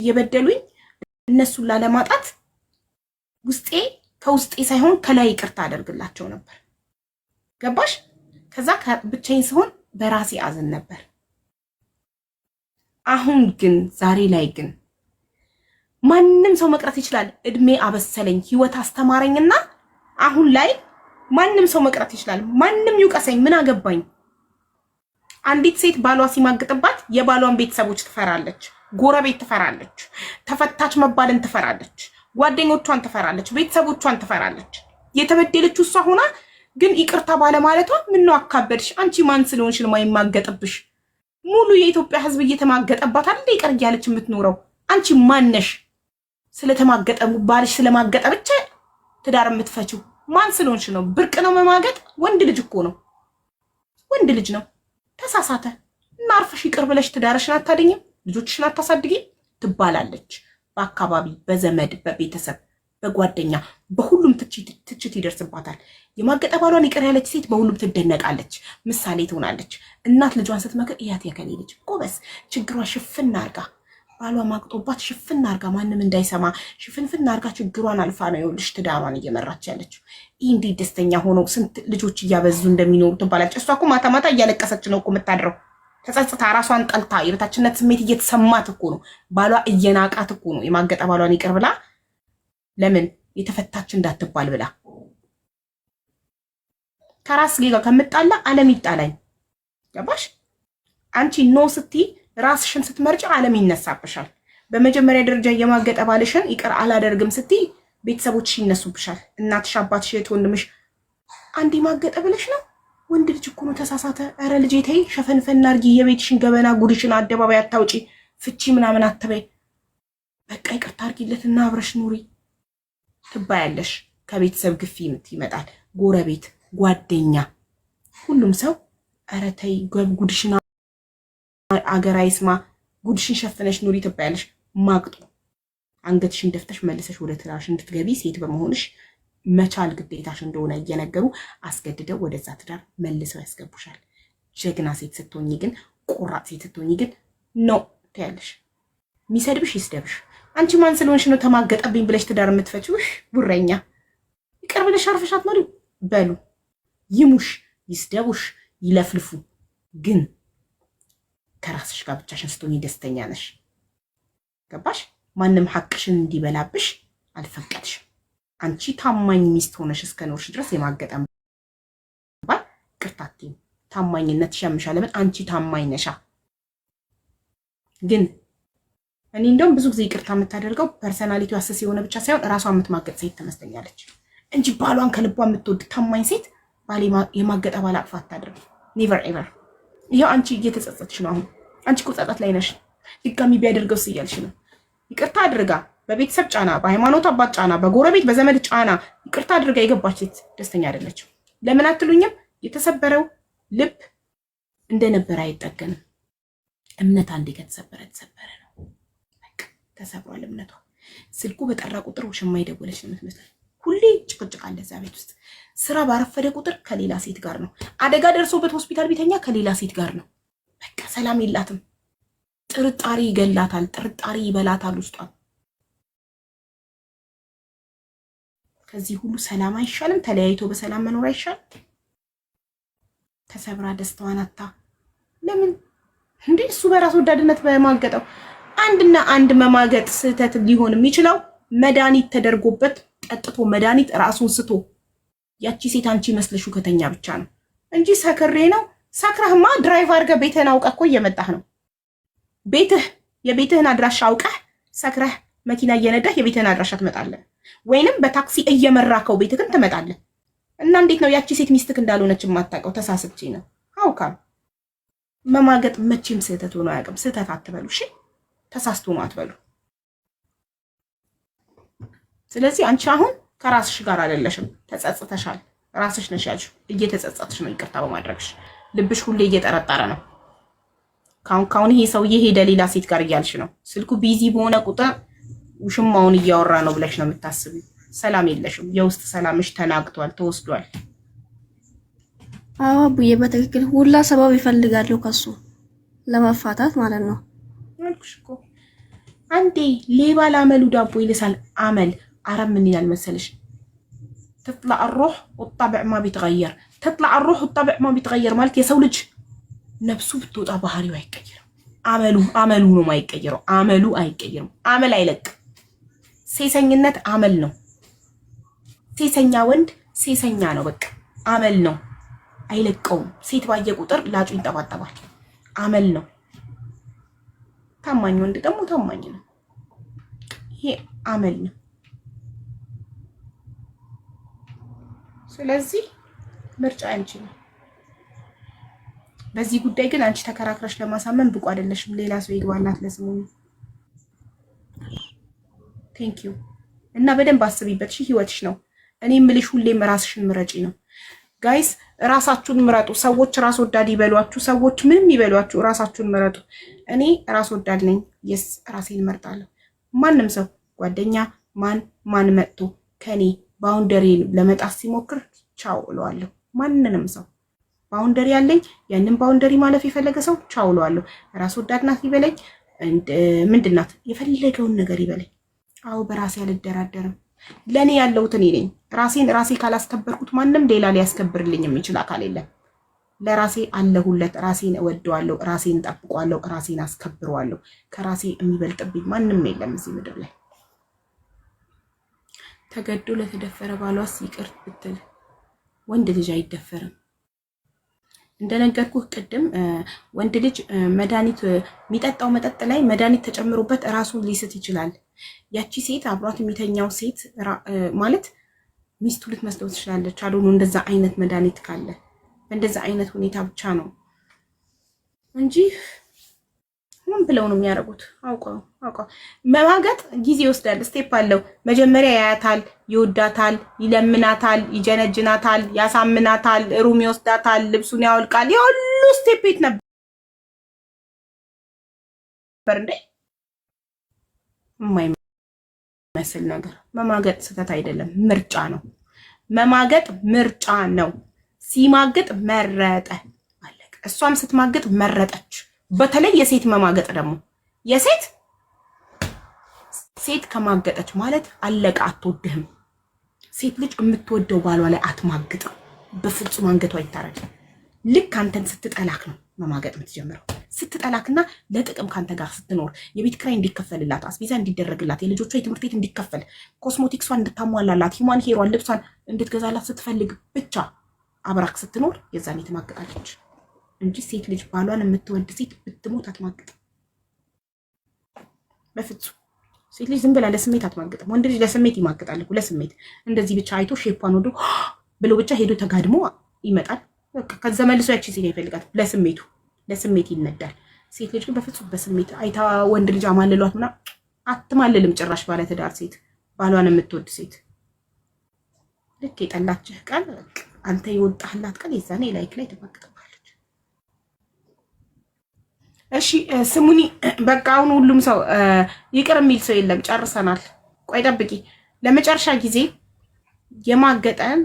የበደሉኝ እነሱን ላለማጣት ውስጤ ከውስጤ ሳይሆን ከላይ ይቅርታ አደርግላቸው ነበር። ገባሽ? ከዛ ብቻዬን ስሆን በራሴ አዝን ነበር። አሁን ግን ዛሬ ላይ ግን ማንም ሰው መቅረት ይችላል። እድሜ አበሰለኝ፣ ህይወት አስተማረኝና አሁን ላይ ማንም ሰው መቅረት ይችላል። ማንም ይውቀሰኝ፣ ምን አገባኝ? አንዲት ሴት ባሏ ሲማግጥባት የባሏን ቤተሰቦች ትፈራለች፣ ጎረቤት ትፈራለች፣ ተፈታች መባልን ትፈራለች፣ ጓደኞቿን ትፈራለች፣ ቤተሰቦቿን ትፈራለች። የተበደለችው እሷ ሆና ግን ይቅርታ ባለማለቷ ምነው አካበድሽ? አንቺ ማን ስለሆንሽ ነው የማይማገጥብሽ? ሙሉ የኢትዮጵያ ህዝብ እየተማገጠባት አይደል ይቅር እያለች የምትኖረው? አንቺ ማነሽ? ስለተማገጠ ባልሽ ስለማገጠ ብቻ ትዳር የምትፈቺው ማን ስለሆንሽ ነው? ብርቅ ነው መማገጥ? ወንድ ልጅ እኮ ነው፣ ወንድ ልጅ ነው። ተሳሳተ እና አርፈሽ ይቅር ብለሽ ትዳርሽን አታድኝም? ልጆችሽን አታሳድጊም ትባላለች። በአካባቢ በዘመድ በቤተሰብ በጓደኛ በሁሉም ትችት ይደርስባታል። የማገጠ ባሏን ይቅር ያለች ሴት በሁሉም ትደነቃለች፣ ምሳሌ ትሆናለች። እናት ልጇን ስትመክር እያት የከሌ ልጅ ጎበዝ፣ ችግሯን ሽፍን አርጋ ባሏ ማቅጦባት ሽፍን አርጋ ማንም እንዳይሰማ ሽፍንፍን አርጋ ችግሯን አልፋ ነው ይኸውልሽ ትዳሯን እየመራች ያለችው። ይህ እንዴት ደስተኛ ሆነው ስንት ልጆች እያበዙ እንደሚኖሩ ትባላለች። እሷ እኮ ማታ ማታ እያለቀሰች ነው እኮ የምታድረው። ተጸጽታ ራሷን ጠልታ የበታችነት ስሜት እየተሰማት እኮ ነው። ባሏ እየናቃት እኮ ነው የማገጠ ባሏን ይቅር ብላ ለምን የተፈታች እንዳትባል ብላ። ከራስ ጋር ከምጣላ ዓለም ይጣላኝ። ገባሽ? አንቺ ኖ ስትይ ራስሽን ስትመርጭ ዓለም ይነሳብሻል። በመጀመሪያ ደረጃ የማገጠ ባልሽን ይቅር አላደርግም ስትይ ቤተሰቦችሽ ይነሱብሻል። እናትሽ፣ አባትሽ፣ እህት ወንድምሽ። አንዴ ማገጠ ብለሽ ነው ወንድ ልጅ እኮ ነው ተሳሳተ። ኧረ ልጄ ተይ ሸፈንፈን አድርጊ። የቤትሽን ገበና ጉድሽን አደባባይ አታውጪ። ፍቺ ምናምን አትበይ። በቃ ይቅርታ አድርጊለትና አብረሽ ኑሪ ትባያለሽ። ከቤተሰብ ግፊ ይመጣል። ጎረቤት፣ ጓደኛ፣ ሁሉም ሰው ኧረ ተይ ጉድሽን አገር አይስማ፣ ጉድሽን ሸፍነሽ ኑሪ ትባያለሽ። ማግጡ አንገትሽን ደፍተሽ መልሰሽ ወደ ትዳርሽ እንድትገቢ ሴት በመሆንሽ መቻል ግዴታሽ እንደሆነ እየነገሩ አስገድደው ወደዛ ትዳር መልሰው ያስገቡሻል። ጀግና ሴት ስትሆኚ ግን፣ ቆራጥ ሴት ስትሆኚ ግን ኖ ትያለሽ። የሚሰድብሽ ይስደብሽ። አንቺ ማን ስለሆንሽ ነው ተማገጠብኝ ብለሽ ትዳር የምትፈቺው? ጉረኛ። ይቅር ብለሽ አርፈሽ አትኖሪ በሉ። ይሙሽ፣ ይስደቡሽ፣ ይለፍልፉ፣ ግን ከራስሽ ጋር ብቻሽን ስትሆኚ ደስተኛ ነሽ። ገባሽ? ማንም ሐቅሽን እንዲበላብሽ አልፈቀድሽም። አንቺ ታማኝ ሚስት ሆነሽ እስከኖርሽ ድረስ የማገጠም ባል ይቅርታ አትይም። ታማኝነት ያምሻል። ለምን? አንቺ ታማኝ ነሻ። ግን እኔ እንደውም ብዙ ጊዜ ይቅርታ የምታደርገው ፐርሰናሊቲው አሰስ የሆነ ብቻ ሳይሆን ራሷን የምትማገጥ ሴት ትመስለኛለች እንጂ ባሏን ከልቧ የምትወድ ታማኝ ሴት ባል የማገጠ ባል አቅፋ አታደርግ። ኔቨር ኤቨር። ይሄው አንቺ እየተጸጸትሽ ነው። አሁን አንቺ እኮ ጸጸት ላይ ነሽ። ድጋሚ ቢያደርገውስ እያልሽ ነው። ይቅርታ አድርጋ በቤተሰብ ጫና፣ በሃይማኖት አባት ጫና፣ በጎረቤት በዘመድ ጫና ይቅርታ አድርጋ የገባች ሴት ደስተኛ አይደለችም። ለምን አትሉኝም? የተሰበረው ልብ እንደነበረ አይጠገንም። እምነት አንዴ ከተሰበረ ተሰበረ ነው። በቃ ተሰብሯል እምነቷ። ስልኩ በጠራ ቁጥር ውሽማ የደወለች ነው የምትመስለው። ሁሌ ጭቅጭቅ አለ እዛ ቤት ውስጥ። ስራ ባረፈደ ቁጥር ከሌላ ሴት ጋር ነው። አደጋ ደርሶበት ሆስፒታል ቢተኛ ከሌላ ሴት ጋር ነው። በቃ ሰላም የላትም። ጥርጣሬ ይገላታል። ጥርጣሬ ይበላታል ውስጧን። ከዚህ ሁሉ ሰላም አይሻልም? ተለያይቶ በሰላም መኖር አይሻልም? ተሰብራ ደስታዋን አታ ለምን እንዴ? እሱ በራስ ወዳድነት በማገጠው አንድና አንድ መማገጥ ስህተት ሊሆን የሚችለው መድኃኒት ተደርጎበት ጠጥቶ መድኃኒት ራሱን ስቶ ያቺ ሴት አንቺ መስለሹ ከተኛ ብቻ ነው እንጂ ሰክሬ ነው። ሰክረህማ ድራይቭ አድርገህ ቤትህን አውቀህ እኮ እየመጣህ ነው። የቤትህን አድራሻ አውቀህ ሰክረህ መኪና እየነዳህ የቤትህን አድራሻ ትመጣለህ፣ ወይንም በታክሲ እየመራከው ቤትህን ትመጣለህ። እና እንዴት ነው ያቺ ሴት ሚስትክ እንዳልሆነች የማታውቀው? ተሳስቼ ነው አውቃም። መማገጥ መቼም ስህተት ሆኖ አያውቅም። ስህተት አትበሉ እሺ። ተሳስቶ ነው አትበሉ። ስለዚህ አንቺ አሁን ከራስሽ ጋር አይደለሽም፣ ተጸጽተሻል። ራስሽ ነሽ ያልሽው። እየተጸጸትሽ ነው ይቅርታ በማድረግሽ። ልብሽ ሁሌ እየጠረጠረ ነው። ካሁን ይሄ ሰውዬ ሄደ ሌላ ሴት ጋር እያልሽ ነው። ስልኩ ቢዚ በሆነ ቁጥር ውሽማውን እያወራ ነው ብለሽ ነው የምታስቢው። ሰላም የለሽም። የውስጥ ሰላምሽ ተናግቷል፣ ተወስዷል። አዎ አቡዬ በትክክል ሁላ ሰበብ ይፈልጋሉ ከሱ ለመፋታት ማለት ነው። አልኩሽ እኮ አንዴ ሌባ ላመሉ ዳቦ ይልሳል አመል عرب من المسلش تطلع الروح والطبع ما بيتغير تطلع الروح والطبع ما بيتغير مالك يا سولج نفسه بتوطى بحري ويتغير عملوا ነው ማይቀየሩ አመሉ አይቀየርም አመል አይለቅ ሴሰኝነት አመል ነው ሴሰኛ ወንድ ሴሰኛ ነው በቃ አመል ነው አይለቀውም ሴት ባየ ቁጥር ላጩ ይንጠባጠባል አመል ነው ታማኝ ወንድ ደግሞ ታማኝ ነው ይሄ አመል ነው ስለዚህ ምርጫ አንቺ ነው በዚህ ጉዳይ ግን አንቺ ተከራክረሽ ለማሳመን ብቁ አይደለሽም ሌላ ሰው ይግባላት ለስሙ ቴንክ ዩ እና በደንብ አስቢበት እሺ ህይወትሽ ነው እኔ ምልሽ ሁሌም ራስሽን ምረጪ ነው ጋይስ ራሳችሁን ምረጡ ሰዎች ራስ ወዳድ ይበሏችሁ ሰዎች ምንም ይበሏችሁ ራሳችሁን ምረጡ እኔ ራስ ወዳድ ነኝ yes ራሴን መርጣለሁ ማንንም ሰው ጓደኛ ማን መጥቶ ከኔ ባውንደሪ ለመጣስ ሲሞክር ቻው እለዋለሁ ማንንም ሰው ባውንደሪ ያለኝ ያንን ባውንደሪ ማለፍ የፈለገ ሰው ቻው እለዋለሁ ራስ ወዳድ ናት ይበለኝ ምንድናት የፈለገውን ነገር ይበለኝ አው በራሴ አልደራደርም ለኔ ያለውት እኔ ነኝ ራሴ ካላስከበርኩት ማንንም ሌላ ሊያስከብርልኝ የሚችል አካል የለም ለራሴ አለሁለት ራሴን እወደዋለሁ ራሴን ጠብቀዋለሁ ራሴን አስከብረዋለሁ ከራሴ የሚበልጥብኝ ማንንም የለም እዚህ ምድር ላይ ተገዶ ለተደፈረ ባሏስ ይቅር ብትል ወንድ ልጅ አይደፈርም እንደነገርኩህ ቅድም ወንድ ልጅ መድኃኒት የሚጠጣው መጠጥ ላይ መድኃኒት ተጨምሮበት ራሱን ሊስት ይችላል ያቺ ሴት አብሯት የሚተኛው ሴት ማለት ሚስቱ ልትመስለው ትችላለች አዶኑ እንደዛ አይነት መድኃኒት ካለ እንደዛ አይነት ሁኔታ ብቻ ነው እንጂ ምን ብለው ነው የሚያረጉት አውቀው መማገጥ ጊዜ ይወስዳል ስቴፕ አለው መጀመሪያ ያያታል ይወዳታል ይለምናታል ይጀነጅናታል ያሳምናታል ሩም ይወስዳታል ልብሱን ያወልቃል የሁሉ ስቴፕ የት ነበር እንዴ የማይመስል ነገር መማገጥ ስህተት አይደለም ምርጫ ነው መማገጥ ምርጫ ነው ሲማገጥ መረጠ አለቀ እሷም ስትማገጥ መረጠች በተለይ የሴት መማገጥ ደግሞ ሴት ከማገጠች ማለት አለቀ አትወድህም ሴት ልጅ የምትወደው ባሏ ላይ አትማግጥም በፍጹም አንገቷ ይታረድ ልክ አንተን ስትጠላክ ነው መማገጥ የምትጀምረው ስትጠላክና ለጥቅም ካንተ ጋር ስትኖር የቤት ኪራይ እንዲከፈልላት አስቤዛ እንዲደረግላት የልጆቿ የትምህርት ቤት እንዲከፈል ኮስሞቲክሷን እንድታሟላላት ሂማን ሄሯን ልብሷን እንድትገዛላት ስትፈልግ ብቻ አብራክ ስትኖር የዛኔ ትማግጣለች እንጂ ሴት ልጅ ባሏን የምትወድ ሴት ብትሞት አትማግጥም በፍጹም ሴት ልጅ ዝም ብላ ለስሜት አትማግጥም ወንድ ልጅ ለስሜት ይማግጣል ለስሜት እንደዚህ ብቻ አይቶ ሼፓን ወዶ ብሎ ብቻ ሄዶ ተጋድሞ ይመጣል በቃ ከዛ መልሶ ያቺ ሴት ይፈልጋል ለስሜት ይነዳል ሴት ልጅ ግን በፍጹም በስሜት አይታ ወንድ ልጅ አማልሏት ምና አትማልልም ጭራሽ ባለ ትዳር ሴት ባሏን የምትወድ ሴት ልክ የጠላችህ ቀን አንተ ይወጣህላት ቀን የዛኔ ላይክ ላይ ተማግጣለች እሺ ስሙኒ በቃ አሁን ሁሉም ሰው ይቅር የሚል ሰው የለም ጨርሰናል ቆይ ጠብቂ ለመጨረሻ ጊዜ የማገጠን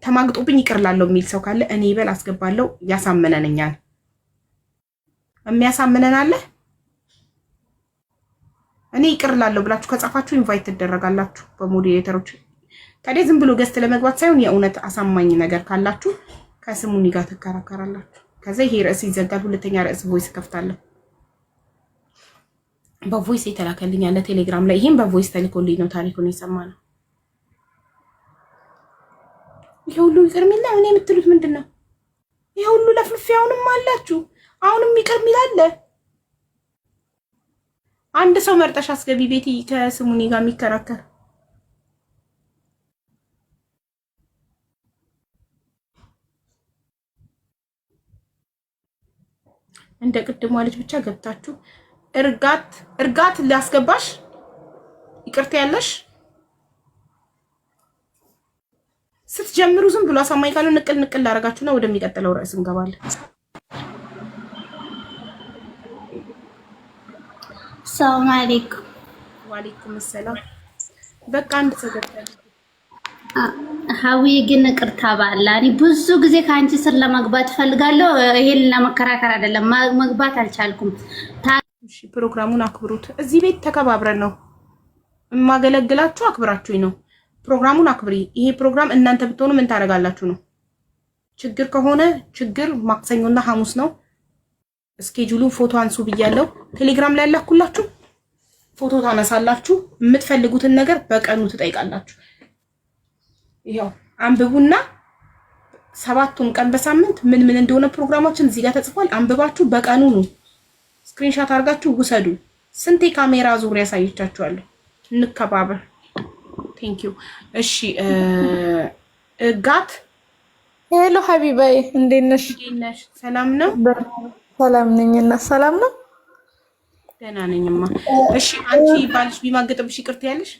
ተማግጦብኝ ይቅርላለሁ የሚል ሰው ካለ እኔ ይበል አስገባለሁ ያሳመነኛል የሚያሳምነን አለ እኔ ይቅርላለሁ ብላችሁ ከጻፋችሁ ኢንቫይት ትደረጋላችሁ በሞዴሬተሮች ታዲያ ዝም ብሎ ገስት ለመግባት ሳይሆን የእውነት አሳማኝ ነገር ካላችሁ ከስሙኒ ጋር ተከራከራላችሁ ከዛ ይሄ ርዕስ ይዘጋል ሁለተኛ ርዕስ ቮይስ ከፍታለሁ በቮይስ የተላከልኝ ያለ ቴሌግራም ላይ ይሄን በቮይስ ተልኮልኝ ነው ታሪኩን የሰማነው ይሄ ሁሉ ይቅር ሚላ እኔ የምትሉት ምንድነው ይሄ ሁሉ ለፍልፊያውንም አላችሁ አሁንም ይቅር ሚላለ አንድ ሰው መርጠሽ አስገቢ ቤቲ ከስሙኒ ጋር የሚከራከር እንደ ቅድሟ ልጅ ብቻ ገብታችሁ እርጋት ሊያስገባሽ ይቅርታ ያለሽ ስትጀምሩ ዝም ብሎ አሳማኝ ካሉ ንቅል አረጋችሁና ወደሚቀጥለው ርዕስ እንገባለን ሰላም አለይኩም ወአለይኩም ሰላም በቃ አንድ ተገጣለ ሀዊ ግን ቅርታ ባላኒ ብዙ ጊዜ ካንቺ ስር ለመግባት ፈልጋለሁ ይሄን ለመከራከር አይደለም መግባት አልቻልኩም እሺ ፕሮግራሙን አክብሩት። እዚህ ቤት ተከባብረን ነው የማገለግላችሁ፣ አክብራችሁኝ ነው። ፕሮግራሙን አክብሪ። ይሄ ፕሮግራም እናንተ ብትሆኑ ምን ታደርጋላችሁ ነው። ችግር ከሆነ ችግር ማክሰኞና ሐሙስ ነው። ስኬጁሉን ፎቶ አንሱ ብያለሁ። ቴሌግራም ላይ ያላኩላችሁ ፎቶ ታነሳላችሁ። የምትፈልጉትን ነገር በቀኑ ትጠይቃላችሁ። ይሄው አንብቡና 7ቱን ቀን በሳምንት ምን ምን እንደሆነ ፕሮግራማችን እዚህ ጋር ተጽፏል። አንብባችሁ በቀኑ ነው ስክሪንሾት አድርጋችሁ ውሰዱ። ስንቴ ካሜራ ዙሪያ ያሳይቻችኋለሁ። እንከባበር። ቴንክ ዩ። እሺ ጋት ሄሎ ሀቢባይ እንዴት ነሽ? ሰላም ነው? ሰላም ነኝና ሰላም ነው። ደህና ነኝማ። እሺ አንቺ ባልሽ ቢማገጥብሽ ይቅርታ ያለሽ?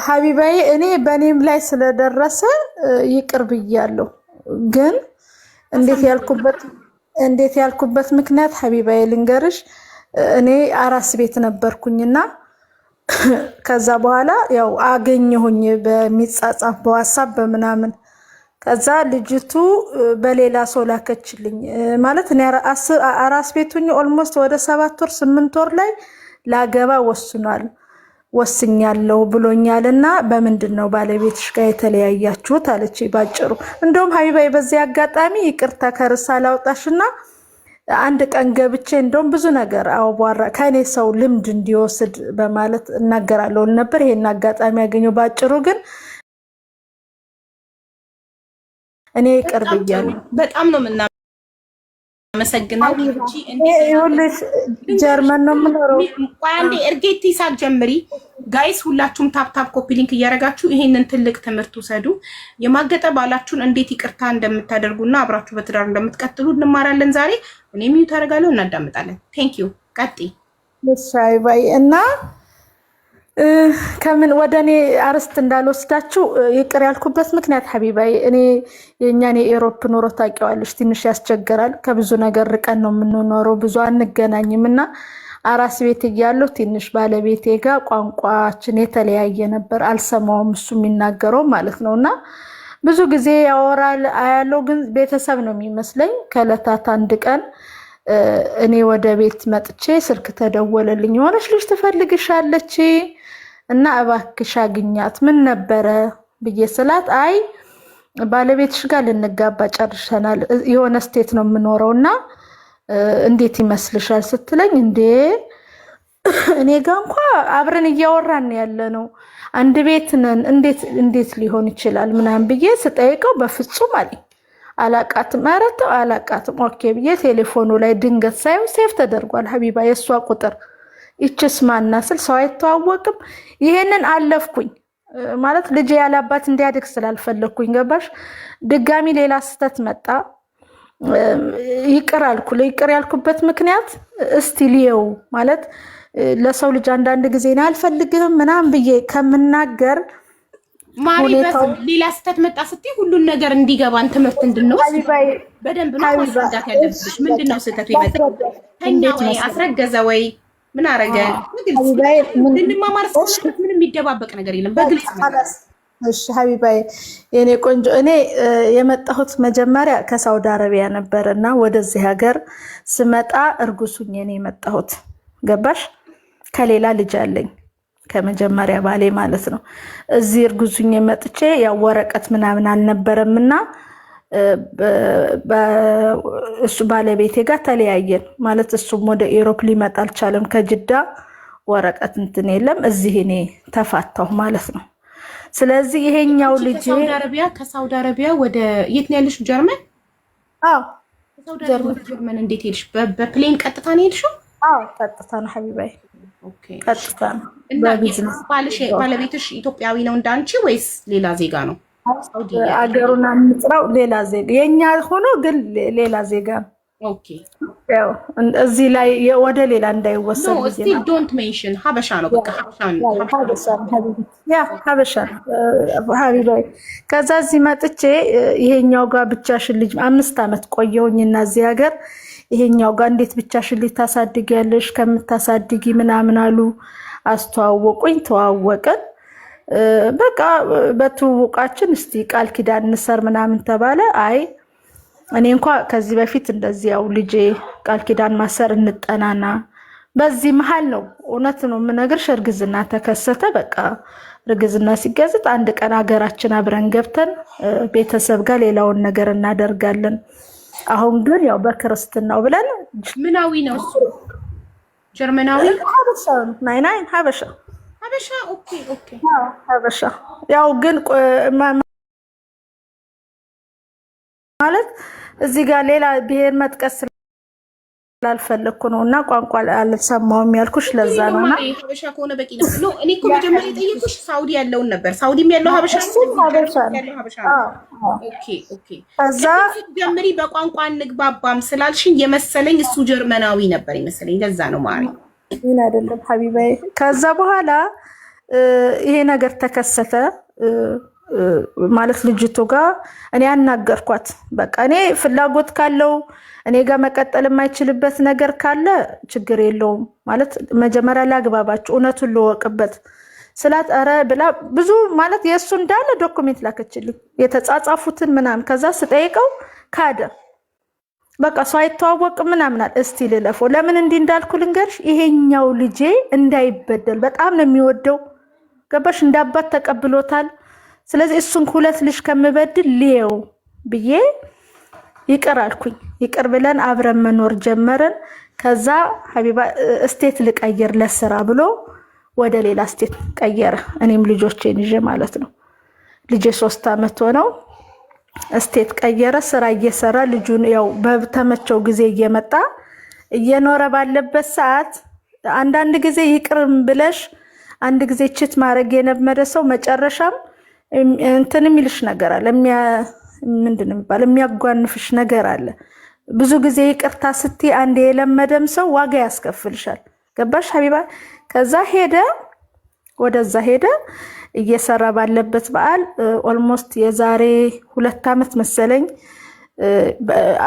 ሀቢባይ እኔ በኔም ላይ ስለደረሰ ይቅር ብያለሁ። ግን እንዴት ያልኩበት ምክንያት ሀቢባይ ልንገርሽ። እኔ አራስ ቤት ነበርኩኝና ከዛ በኋላ ያው አገኘሁኝ በሚጻጻፍ በዋትስአፕ በምናምን። ከዛ ልጅቱ በሌላ ሰው ላከችልኝ። ማለት እኔ አራስ ቤቱኝ ኦልሞስት ወደ 7 ወር 8 ወር ላይ ላገባ ወስኛለሁ ብሎኛልና በምንድነው ባለቤትሽ ጋር የተለያያችሁት አለች ባጭሩ። እንደውም ሀቢባይ በዚህ አጋጣሚ ይቅርታ ከርሳ ላውጣሽና አንድ ቀን ገብቼ እንደውም ብዙ ነገር አውባራ ከኔ ሰው ልምድ እንዲወስድ በማለት እናገራለሁ ነበር። ይሄን አጋጣሚ ያገኘው ባጭሩ። ግን እኔ ይቅር ብያለሁ። በጣም ነው የምናመሰግነው። ይኸውልሽ ጀርመን ነው የምኖረው። አንዴ እርጌቲ ሳትጀምሪ ጋይስ ሁላችሁም ታፕታፕ ኮፒ ሊንክ እያደረጋችሁ ይሄንን ትልቅ ትምህርት ውሰዱ። የማገጠ ባላችሁን እንዴት ይቅርታ እንደምታደርጉና አብራችሁ በትዳር እንደምትቀጥሉ እንማራለን ዛሬ። እኔ ሚዩት አደርጋለሁ፣ እናዳምጣለን። ቴንክ ዩ። ቀጥይ። ሻይ ባይ እና ከምን ወደ እኔ አርስት እንዳልወስዳችሁ ይቅር ያልኩበት ምክንያት ሀቢባይ እኔ የኛን የኢሮፕ ኑሮ ታውቂዋለሽ፣ ትንሽ ያስቸግራል። ከብዙ ነገር ርቀን ነው የምንኖረው፣ ብዙ አንገናኝም እና አራስ ቤት እያለሁ ትንሽ ባለቤቴ ጋር ቋንቋችን የተለያየ ነበር። አልሰማውም እሱ የሚናገረው ማለት ነውና ብዙ ጊዜ ያወራል አያለው፣ ግን ቤተሰብ ነው የሚመስለኝ። ከዕለታት አንድ ቀን እኔ ወደ ቤት መጥቼ ስልክ ተደወለልኝ። የሆነች ልጅ ትፈልግሻለች እና እባክሽ አግኛት። ምን ነበረ ብዬ ስላት አይ ባለቤትሽ ጋር ልንጋባ ጨርሰናል፣ የሆነ ስቴት ነው የምኖረውና እንዴት ይመስልሻል ስትለኝ፣ እንዴ እኔ ጋር እንኳ አብረን እያወራን ያለ ነው፣ አንድ ቤት ነን፣ እንዴት ሊሆን ይችላል ምናምን ብዬ ስጠይቀው በፍጹም አለኝ። አላቃትም። ኧረ ተው አላቃትም። ኦኬ ብዬ ቴሌፎኑ ላይ ድንገት ሳይው ሴፍ ተደርጓል ሀቢባ የሷ ቁጥር። ይችስ ማና ስል ሰው አይተዋወቅም። ይሄንን አለፍኩኝ ማለት ልጅ ያላባት እንዲያድግ ስላልፈለኩኝ ገባሽ። ድጋሚ ሌላ ስህተት መጣ። ይቅር አልኩ። ይቅር ያልኩበት ምክንያት እስቲ ልየው ማለት ለሰው ልጅ አንዳንድ ጊዜ ነው አልፈልግህም ምናምን ብዬ ከምናገር ማሪ ሌላ ስህተት መጣ ስትይ ሁሉን ነገር እንዲገባን ትምህርት እንድንወስድ በደንብ ነው ማስረዳት ያለብሽ። ምንድነው ስህተቱ? ይመጣው ተኛ ወይ አስረገዘ ወይ ምን አረገ? እንድንማማር ስለሆነ ምንም የሚደባበቅ ነገር የለም። በግልጽ እሺ ሀቢባይ የኔ ቆንጆ፣ እኔ የመጣሁት መጀመሪያ ከሳውዲ አረቢያ ነበርና ወደዚህ ሀገር ስመጣ እርጉሱኝ እኔ የመጣሁት ገባሽ። ከሌላ ልጅ አለኝ ከመጀመሪያ ባሌ ማለት ነው። እዚህ እርጉዙኝ መጥቼ ያው ወረቀት ምናምን አልነበረምና እሱ ባለቤቴ ጋር ተለያየን ማለት እሱም ወደ ኢሮፕ ሊመጣ አልቻለም። ከጅዳ ወረቀት እንትን የለም። እዚህ እኔ ተፋታሁ ማለት ነው። ስለዚህ ይሄኛው ልጅ ከሳውዲ አረቢያ ወደ የት ነው ያለሽው? ጀርመን? አዎ ጀርመን። እንዴት ሄድሽ? በፕሌን ቀጥታ ነው ሄድሽው? አዎ ቀጥታ ነው ሀቢባይ። ኦኬ ቀጥታ ነው። በቢዝነስ ባለቤትሽ ኢትዮጵያዊ ነው እንዳንቺ ወይስ ሌላ ዜጋ ነው? አገሩን አንጥራው ሌላ ዜጋ የኛ ሆኖ ግን ሌላ ዜጋ ነው። ኦኬ ያው እዚህ ላይ ወደ ሌላ እንዳይወሰድ ነው። ስቲል ዶንት ሜንሽን ሀበሻ ነው። በቃ ሀበሻ ሀቢባይ። ከዛ እዚህ መጥቼ ይሄኛው ጋር ብቻሽን ልጅ 5 ዓመት ቆየሁኝና እዚህ ሀገር ይሄኛው ጋር እንዴት ብቻሽን ልጅ ታሳድጊያለሽ? ከምታሳድጊ ምናምን አሉ። አስተዋወቁኝ፣ ተዋወቅን። በቃ በትውውቃችን እስቲ ቃል ኪዳን እንሰር ምናምን ተባለ። አይ እኔ እንኳ ከዚህ በፊት እንደዚህ ያው ልጄ ቃል ኪዳን ማሰር እንጠናና በዚህ መሃል ነው እውነት ነው የምነግርሽ፣ እርግዝና ተከሰተ። በቃ እርግዝና ሲገዝት አንድ ቀን ሀገራችን አብረን ገብተን ቤተሰብ ጋር ሌላውን ነገር እናደርጋለን። አሁን ግን ያው በክርስትናው ብለን ምናዊ ነው ጀርመናዊ ሀበሻ ናይ ሀበሻ ሀበሻ ኦኬ ኦኬ ሀበሻ ያው ግን ማለት እዚህ ጋር ሌላ ብሔር መጥቀስ ስላልፈለኩ ነውና ቋንቋ አልሰማውም ያልኩሽ ለዛ ነውና ሀበሻ ከሆነ በቂ ነው። እኔ እኮ መጀመሪያ የጠየኩሽ ሳውዲ ያለውን ነበር። ሳውዲም ያለው ሀበሻ ያለው ሀበሻ ኦኬ ኦኬ። ከዛ ጀምሪ በቋንቋ እንግባባም ስላልሽኝ የመሰለኝ እሱ ጀርመናዊ ነበር የመሰለኝ። ለዛ ነው ማሪ ምን አይደለም ሀቢባዬ። ከዛ በኋላ ይሄ ነገር ተከሰተ ማለት ልጅቱ ጋር እኔ አናገርኳት። በቃ እኔ ፍላጎት ካለው እኔ ጋር መቀጠል የማይችልበት ነገር ካለ ችግር የለውም ማለት መጀመሪያ ላግባባችሁ እውነቱን ልወቅበት ስላት ኧረ ብላ ብዙ ማለት የእሱ እንዳለ ዶክሜንት ላከችልኝ የተጻጻፉትን ምናምን። ከዛ ስጠይቀው ካደ። በቃ ሰው አይተዋወቅም ምናምናል። እስቲ ልለፈው ለምን እንዲህ እንዳልኩ ልንገርሽ። ይሄኛው ልጄ እንዳይበደል በጣም ነው የሚወደው ገባሽ? እንዳባት ተቀብሎታል። ስለዚህ እሱን ሁለት ልጅ ከምበድል ልየው ብዬ ይቅር አልኩኝ። ይቅር ብለን አብረን መኖር ጀመርን። ከዛ ሀቢባ ስቴት ልቀይር ለስራ ብሎ ወደ ሌላ ስቴት ቀየረ። እኔም ልጆቼን ይዤ ማለት ነው። ልጄ 3 ዓመት ሆነው ስቴት ቀየረ። ስራ እየሰራ ልጁን ያው በተመቸው ጊዜ እየመጣ እየኖረ ባለበት ሰዓት አንዳንድ ጊዜ ይቅርም ብለሽ አንድ ጊዜ ችት ማድረግ የነበረ ሰው መጨረሻም እንትን የሚልሽ ነገር አለ። ምንድን ነው የሚባለው? የሚያጓንፍሽ ነገር አለ። ብዙ ጊዜ ይቅርታ ስትይ አንድ የለመደም ሰው ዋጋ ያስከፍልሻል። ገባሽ ሀቢባ? ከዛ ሄደ ወደዛ ሄደ እየሰራ ባለበት በዓል ኦልሞስት የዛሬ 2 ዓመት መሰለኝ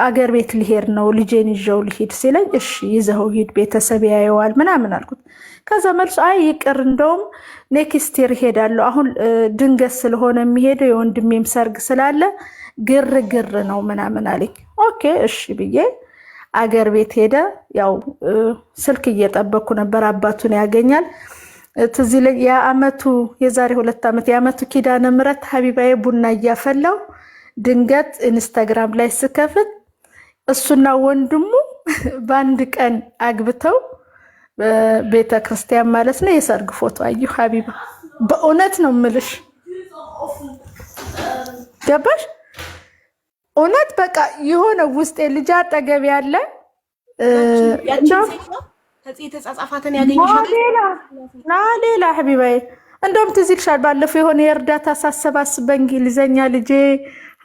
አገር ቤት ሊሄድ ነው ልጄን ይዤው ልሂድ ሲለኝ እሺ ይዘው ሂድ ቤተሰብ ያየዋል ምናምን አልኩት። ከዛ መልሶ አይ ይቅር እንደውም ኔክስት ይር ሄዳለሁ አሁን ድንገት ስለሆነ የሚሄደው የወንድሜም ሰርግ ስላለ ግርግር ነው ምናምን አለኝ። ኦኬ እሺ ብዬ አገር ቤት ሄደ። ያው ስልክ እየጠበኩ ነበር አባቱን ያገኛል። ትዝ ይለኝ የአመቱ የዛሬ 2 ዓመት የአመቱ ኪዳነ ምሕረት ሀቢባዬ ቡና እያፈላው ድንገት ኢንስታግራም ላይ ስከፍት እሱና ወንድሙ በአንድ ቀን አግብተው ቤተ ክርስቲያን ማለት ነው የሰርግ ፎቶ አየሁ። ሀቢባ በእውነት ነው ምልሽ ገባሽ? እውነት በቃ የሆነ ውስጤ ልጅ አጠገብ ያለ የተጻጻፋትን ያገኘሻል ሌላ ሀቢባዬ እንደውም ትዝ ይልሻል ባለፈው የሆነ የእርዳታ ሳሰባስብ በእንግሊዘኛ ልጄ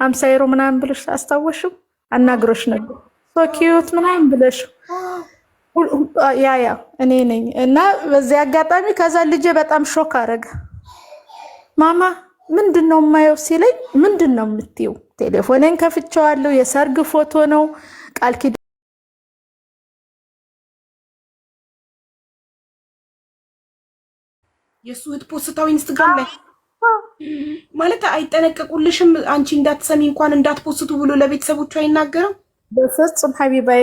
50 ዩሮ ምናምን ብለሽ አስታወሽው አናግሮሽ ነበር ሶ ኪዩት ምናምን ብለሽ ያ እኔ ነኝ። እና በዚህ አጋጣሚ ከዛ ልጄ በጣም ሾክ አረገ። ማማ ምንድነው የማየው ሲለኝ ምንድነው የምትይው? ቴሌፎኔን ከፍቼዋለሁ የሰርግ ፎቶ ነው ቃል ኪዳን የሱ እህት ፖስታው ኢንስታግራም ላይ ማለት አይጠነቀቁልሽም? አንቺ እንዳትሰሚ እንኳን እንዳትፖስቱ ብሎ ለቤተሰቦቹ አይናገርም? በፍጹም ሀቢባዬ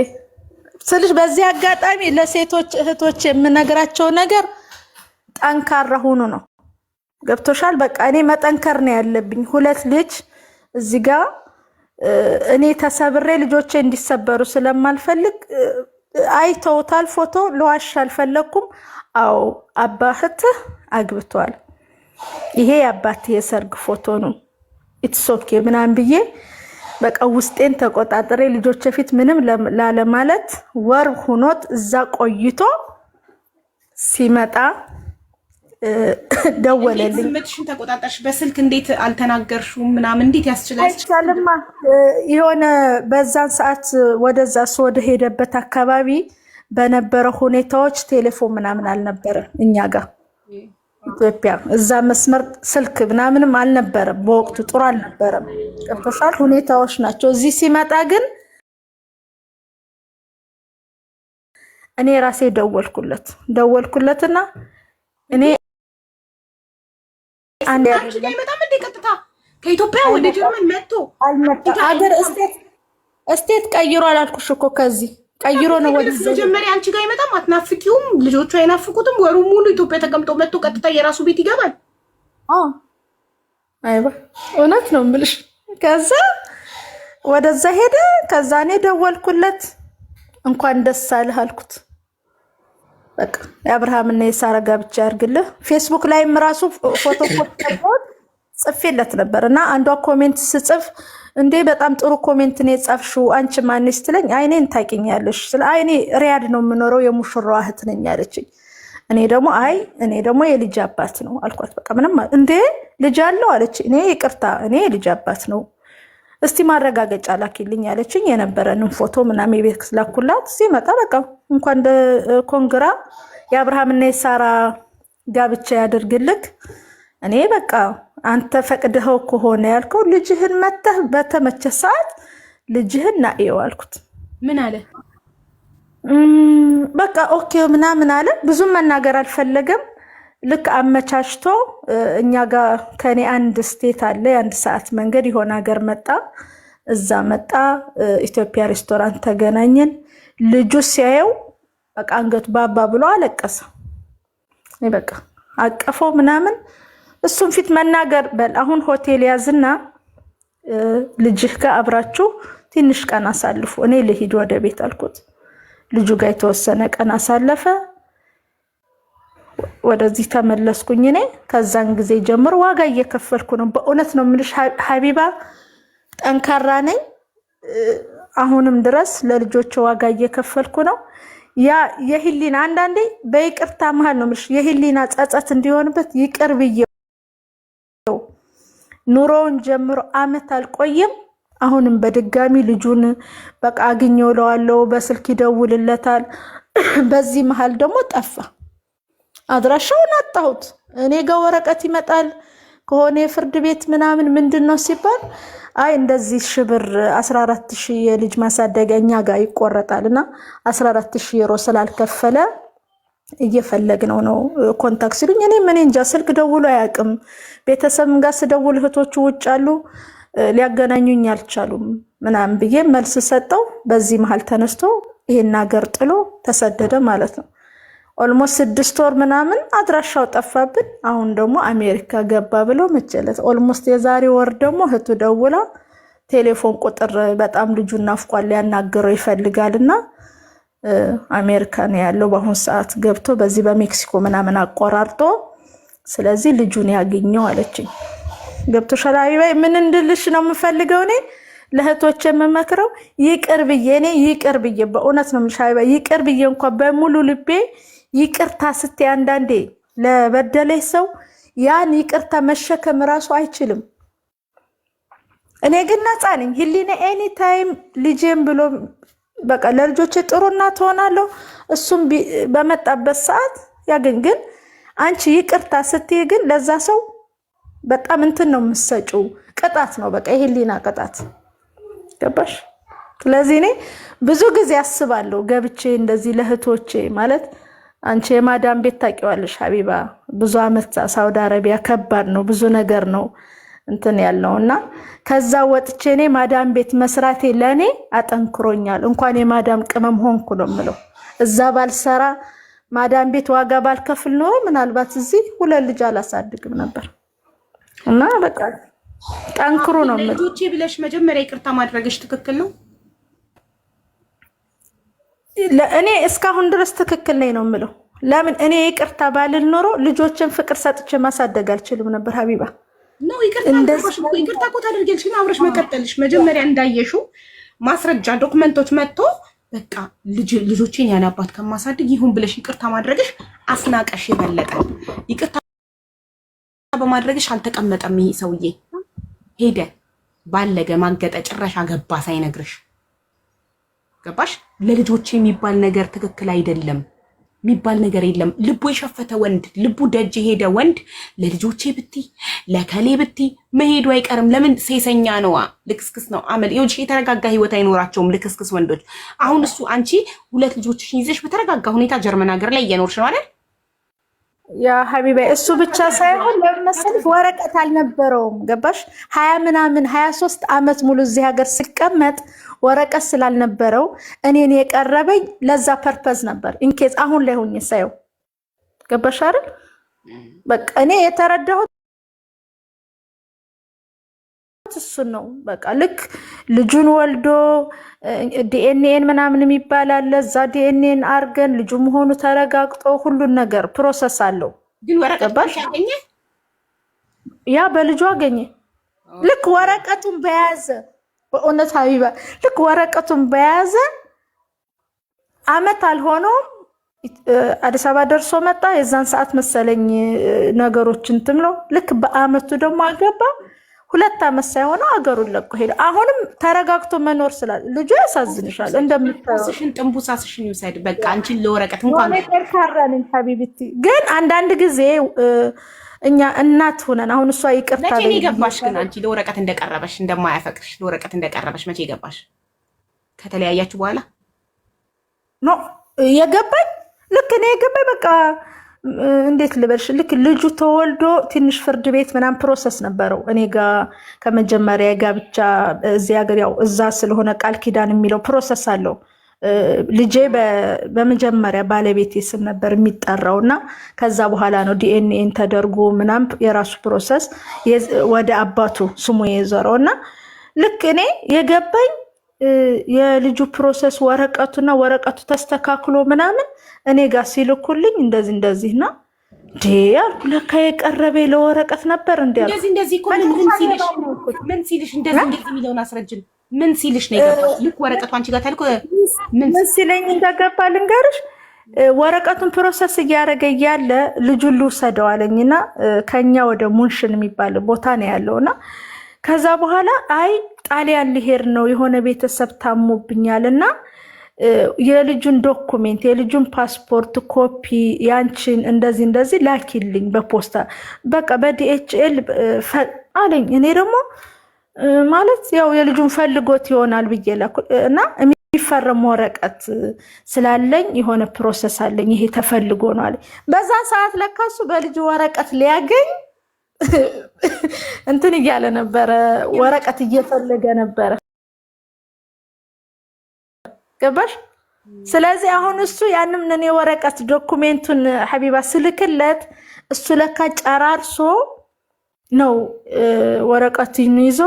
ስልሽ በዚህ አጋጣሚ ለሴቶች እህቶች የምነግራቸው ነገር ጠንካራ ሁኑ ነው። ገብቶሻል? በቃ እኔ መጠንከር ነው ያለብኝ። 2 ልጅ እዚህ ጋር እኔ ተሰብሬ ልጆቼ እንዲሰበሩ ስለማልፈልግ አይተውታል ፎቶ ለዋሽ አልፈለኩም። አዎ አባትህ አግብቷል፣ ይሄ የአባቴ የሰርግ ፎቶ ነው ኢትስ ኦኬ ምናምን ብዬ በቃ ውስጤን ተቆጣጥሬ ልጆቼ ፊት ምንም ላለ ማለት ወር ሆኖት እዛ ቆይቶ ሲመጣ ደወለልኝ። ስሜትሽን ተቆጣጣሽ? በስልክ እንዴት አልተናገርሽውም ምናምን እንዴት ያስችላል? አይቻልማ የሆነ በዛን ሰዓት ወደዛ ወደ ሄደበት አካባቢ በነበረ ሁኔታዎች ቴሌፎን ምናምን አልነበረም እኛ ጋር ኢትዮጵያ እዛ መስመር ስልክ ምናምንም አልነበረም በወቅቱ ጥሩ አልነበረም። ገብቶሻል? ሁኔታዎች ናቸው። እዚህ ሲመጣ ግን እኔ ራሴ ደወልኩለትና እኔ አንዴ አይመጣም እንደ ቀጥታ ከኢትዮጵያ ወደ ጀርመን መጥቶ አልመጣ አገር ስቴት ቀይሯል አልኩሽ እኮ ቀይሮ ነው ወደ መጀመሪያ አንቺ ጋር ይመጣም አትናፍቂውም ልጆቹ አይናፍቁትም ወሩ ሙሉ ኢትዮጵያ ተቀምጦ መጥቶ ቀጥታ የራሱ ቤት ይገባል አይባ እውነት ነው የምልሽ ከዛ ወደዛ ሄደ ከዛ እኔ ደወልኩለት እንኳን ደስ አለህ አልኩት በቃ የአብርሃምና የሳራ ጋብቻ ያርግልህ ፌስቡክ ላይም ራሱ ፎቶ ጽፌለት ነበርና አንዷ ኮሜንት ስጽፍ እንዴ በጣም ጥሩ ኮሜንት ነው የጻፍሽው አንቺ ማንስ ትለኝ አይኔን ታቂኛለሽ ስለ አይኔ ሪያድ ነው የምኖረው የሙሽራው እህት ነኝ አለችኝ እኔ ደግሞ የልጅ አባት ነው አልኳት በቃ ምንም እንዴ ልጅ አለው አለች እኔ ይቅርታ እኔ የልጅ አባት ነው እስቲ ማረጋገጫ ላኪልኝ አለችኝ የነበረንን ፎቶ ምናምን የቤት ላኩላት ሲመጣ በቃ እንኳን ኮንግራ የአብርሃምና የሳራ ጋብቻ ያድርግልክ እኔ በቃ አንተ ፈቅደኸው ከሆነ ያልከው ልጅህን መተህ በተመቸ ሰዓት ልጅህን ናየው አልኩት ምን አለ በቃ ኦኬ ምናምን አለ ብዙም መናገር አልፈለገም ልክ አመቻችቶ እኛ ጋር ከኔ አንድ ስቴት አለ የአንድ ሰዓት መንገድ የሆነ ሀገር መጣ እዛ መጣ ኢትዮጵያ ሬስቶራንት ተገናኘን ልጁ ሲያየው በቃ አንገቱ ባባ ብሎ አለቀሰ በቃ አቀፈው ምናምን እሱም ፊት መናገር በል አሁን ሆቴል ያዝና ልጅህ ጋር አብራችሁ ትንሽ ቀን አሳልፉ እኔ ልሂድ ወደ ቤት አልኩት ልጁ ጋር የተወሰነ ቀን አሳለፈ ወደዚህ ተመለስኩኝ እኔ ከዛን ጊዜ ጀምሮ ዋጋ እየከፈልኩ ነው በእውነት ነው ምልሽ ሀቢባ ጠንካራ ነኝ አሁንም ድረስ ለልጆች ዋጋ እየከፈልኩ ነው ያ የህሊና አንዳንዴ በይቅርታ መሃል ነው ምልሽ የህሊና ጸጸት እንዲሆንበት ይቅር ብዬው ኑሮውን ጀምሮ አመት አልቆየም አሁንም በድጋሚ ልጁን በቃ አግኘው ለዋለው በስልክ ይደውልለታል በዚህ መሃል ደግሞ ጠፋ አድራሻውን አጣሁት እኔ ጋር ወረቀት ይመጣል ከሆነ የፍርድ ቤት ምናምን ምንድነው ሲባል አይ እንደዚህ ሽብር 14000 የልጅ ማሳደገኛ ጋር ይቆረጣልና 14000 ዩሮ ስላልከፈለ እየፈለግነው ነው ኮንታክት ሲሉኝ እኔ ምን እንጃ ስልክ ደውሎ አያውቅም ቤተሰብም ጋር ስደውል እህቶቹ ውጭ አሉ ሊያገናኙኝ አልቻሉም ምናምን ብዬ መልስ ሰጠው በዚህ መሃል ተነስቶ ይሄን ሀገር ጥሎ ተሰደደ ማለት ነው ኦልሞስት 6 ወር ምናምን አድራሻው ጠፋብን አሁን ደግሞ አሜሪካ ገባ ብሎ መጨለት ኦልሞስት የዛሬ ወር ደግሞ እህቱ ደውላ ቴሌፎን ቁጥር በጣም ልጁን ናፍቋል ያናገረው ይፈልጋልና አሜሪካ ነው ያለው በአሁን ሰዓት ገብቶ በዚህ በሜክሲኮ ምናምን አቆራርጦ ስለዚህ ልጁን ያገኘው አለችኝ ገብቶሻል አይባይ ምን እንድልሽ ነው የምፈልገው እኔ ለህቶች የምመክረው ይቅር ብዬ በእውነት ነው ምሻይባ ይቅር ብዬ እንኳን በሙሉ ልቤ ይቅርታ ስትይ አንዳንዴ ለበደለሽ ሰው ያን ይቅርታ መሸከም ራሱ አይችልም እኔ ግን ነፃ ነኝ ህሊና ኤኒ ታይም ልጄም ብሎ በቃ ለልጆቼ ጥሩ እናት ሆናለሁ እሱም በመጣበት ሰዓት ያገኝ ግን አንቺ ይቅርታ ስትይ ግን ለዛ ሰው በጣም እንትን ነው የምትሰጪው ቅጣት ነው በቃ የህሊና ቅጣት ገባሽ ስለዚህ እኔ ብዙ ጊዜ አስባለሁ ገብቼ እንደዚህ ለህቶቼ ማለት አንቺ የማዳም ቤት ታውቂዋለሽ ሀቢባ ብዙ አመት ሳውዲ አረቢያ ከባድ ነው ብዙ ነገር ነው እንትን ያለውና ከዛ ወጥቼ እኔ ማዳም ቤት መስራቴ ለኔ አጠንክሮኛል እንኳን የማዳም ቅመም ሆንኩ ነው የምለው እዛ ባልሰራ ማዳም ቤት ዋጋ ባልከፍል ነው ምናልባት እዚህ ሁለት ልጅ አላሳድግም ነበር እና በቃ ጠንክሩ ነው የምለው ልጆቼ ብለሽ መጀመሪያ ይቅርታ ማድረግሽ ትክክል ነው ለእኔ እስካሁን ድረስ ትክክል ነኝ ነው የምለው ለምን እኔ ይቅርታ ባልል ኖሮ ልጆችን ፍቅር ሰጥቼ ማሳደግ አልችልም ነበር ሀቢባ ነው ይቅርታ እኮ ታደርጊልሽ ግን አብረሽ መቀጠልሽ መጀመሪያ እንዳየሽው ማስረጃ ዶክመንቶች መጥቶ በቃ ልጆቼን ያን አባት ከማሳደግ ይሁን ብለሽ ይቅርታ ማድረግሽ አስናቀሽ የበለጠ ይቅርታ በማድረግሽ አልተቀመጠም ይሄ ሰውዬ ሄደ ባለገ ማገጠ ጭራሽ አገባ ሳይነግርሽ ገባሽ ለልጆቼ የሚባል ነገር ትክክል አይደለም የሚባል ነገር የለም ልቡ የሸፈተ ወንድ ልቡ ደጅ ሄደ ወንድ ለልጆቼ ብቲ ለከሌ ብቲ መሄዱ አይቀርም ለምን ሴሰኛ ነው ልክስክስ ነው አመል ይሁን የተረጋጋ ህይወት አይኖራቸውም ልክስክስ ወንዶች አሁን እሱ አንቺ ሁለት ልጆችሽን ይዘሽ በተረጋጋ ሁኔታ ጀርመን ሀገር ላይ እየኖርሽ ነው አይደል ያ ሀቢባ እሱ ብቻ ሳይሆን ለመሰለሽ ወረቀት አልነበረውም ገባሽ 20 ምናምን 23 ዓመት ሙሉ እዚህ ሀገር ሲቀመጥ ወረቀት ስላልነበረው እኔን የቀረበኝ ለዛ ፐርፐዝ ነበር ኢንኬዝ አሁን ላይ ሆኜ ሳይው ገባሽ አይደል በቃ እኔ የተረዳሁት እሱ ነው በቃ ልክ ልጁን ወልዶ ዲኤንኤን ምናምን የሚባላል ለዛ ዲኤንኤን አርገን ልጁ መሆኑ ተረጋግጦ ሁሉን ነገር ፕሮሰስ አለው ግን ወረቀት ያገኘ ያ በልጁ አገኘ ልክ ወረቀቱን በያዘ በእውነት ሀቢባ ልክ ወረቀቱን በያዘ አመት አልሆነውም አዲስ አበባ ደርሶ መጣ የዛን ሰዓት መሰለኝ ነገሮችን ትምለው ልክ በአመቱ ደግሞ አገባ 2 አመት ሳይሆነው አገሩን ለቆ ሄደ አሁንም ተረጋግቶ መኖር ስላለ ልጁ ያሳዝንሻል እንደምታውሽን ጥንቡሳስሽን ይውሰድ በቃ አንቺን ለወረቀት እንኳን ካራልን ሀቢብቲ ግን አንዳንድ ጊዜ እኛ እናት ሆነን አሁን እሷ ይቅርታ ለኔ ገባሽ ግን አንቺ ለወረቀት እንደቀረበሽ እንደማያፈቅርሽ ለወረቀት እንደቀረበሽ መቼ ገባሽ ከተለያያችሁ በኋላ ኖ የገባኝ ልክ እኔ የገባኝ በቃ እንዴት ልበልሽ ልክ ልጁ ተወልዶ ትንሽ ፍርድ ቤት ምናምን ፕሮሰስ ነበረው እኔ ጋር ከመጀመሪያ ጋብቻ እዚህ ሀገር ያው እዛ ስለሆነ ቃል ኪዳን የሚለው ፕሮሰስ አለው ልጄ በመጀመሪያ ባለቤቴ ስም ነበር የሚጠራውና ከዛ በኋላ ነው ዲኤንኤን ተደርጎ ምናምን የራሱ ፕሮሰስ ወደ አባቱ ስሙ የዘረውና ልክ እኔ የገባኝ የልጁ ፕሮሰስ ወረቀቱና ወረቀቱ ተስተካክሎ ምናምን እኔ ጋር ሲልኩልኝ እንደዚህና ያልኩ ለካ የቀረበ ለወረቀት ነበር እንደዚህ እኮ ምን ሲልሽ እንደዚህ የሚለውን አስረጅን ምን ሲልሽ ነው የገባሽ ልክ ወረቀቱ አንቺ ጋር ታልኩ ምን ሲለኝ እንደገባ ልንገርሽ ወረቀቱን ፕሮሰስ እያደረገ ያለ ልጁን ልውሰደው አለኝና ከኛ ወደ ሙንሽን የሚባል ቦታ ነው ያለውና ከዛ በኋላ አይ ጣሊያን ሊሄድ ነው የሆነ ቤተሰብ ታሞብኛልና የልጁን ዶክመንት የልጁን ፓስፖርት ኮፒ ያንቺን እንደዚህ ላኪልኝ በፖስታ በቃ በዲኤችኤል አለኝ እኔ ደግሞ ማለት ያው የልጁን ፈልጎት ይሆናል ብዬ እና የሚፈረም ወረቀት ስላለኝ የሆነ ፕሮሰስ አለኝ ይሄ ተፈልጎ ነው አለኝ በዛ ሰዓት ለካሱ በልጁ ወረቀት ሊያገኝ እንትን እያለ ነበረ ወረቀት እየፈለገ ነበረ ገባሽ ስለዚህ አሁን እሱ ያንም ነኔ ወረቀት ዶክመንቱን ሀቢባ ስልክለት እሱ ለካ ጨራርሶ ነው ወረቀቱን ይዞ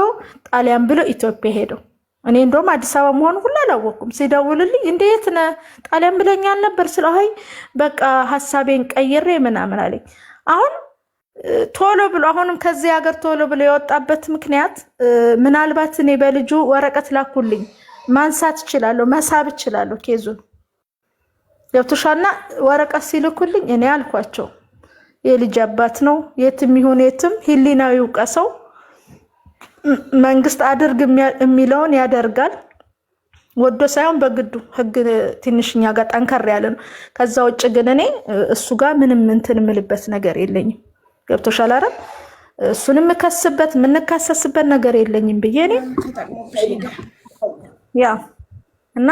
ጣሊያን ብሎ ኢትዮጵያ ሄደው እኔ እንደውም አዲስ አበባ መሆኑ ሁሉ አላወኩም ሲደውልልኝ እንዴት ነህ ጣሊያን ብለኛል ነበር ስለሆይ በቃ ሐሳቤን ቀይሬ ምናምን አለኝ አሁን ቶሎ ብሎ አሁንም ከዚህ ሀገር ቶሎ ብሎ የወጣበት ምክንያት ምናልባት እኔ በልጁ ወረቀት ላኩልኝ ማንሳት ይችላልው መሳብ ይችላልው ኬዙን ገብቶሻልና ወረቀት ሲልኩልኝ እኔ አልኳቸው የልጅ አባት ነው የትም ይሁን የትም ህሊናው ይውቀሰው መንግስት አድርግ የሚለውን ያደርጋል ወዶ ሳይሆን በግዱ ህግ ትንሽኛ ጋር ጠንከር ያለ ነው ከዛ ውጭ ግን እኔ እሱ ጋር ምንም እንትን ምልበት ነገር የለኝም ገብቶሻል አይደል እሱንም ከስበት ምንካሰስበት ነገር የለኝም ብዬ እኔ ያ እና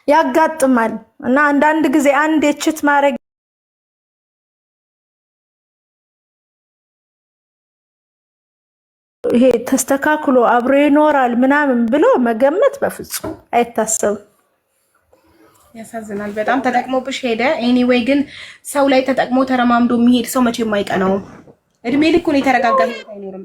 ያጋጥማል እና አንዳንድ ጊዜ አንድ የችት ማረግ ይሄ ተስተካክሎ አብሮ ይኖራል ምናምን ብሎ መገመት በፍጹም አይታሰብም ያሳዝናል በጣም ተጠቅሞብሽ ሄደ ኤኒዌይ ግን ሰው ላይ ተጠቅሞ ተረማምዶ የሚሄድ ሰው መቼም አይቀናውም እድሜ ልኩን የተረጋጋለ አይኖርም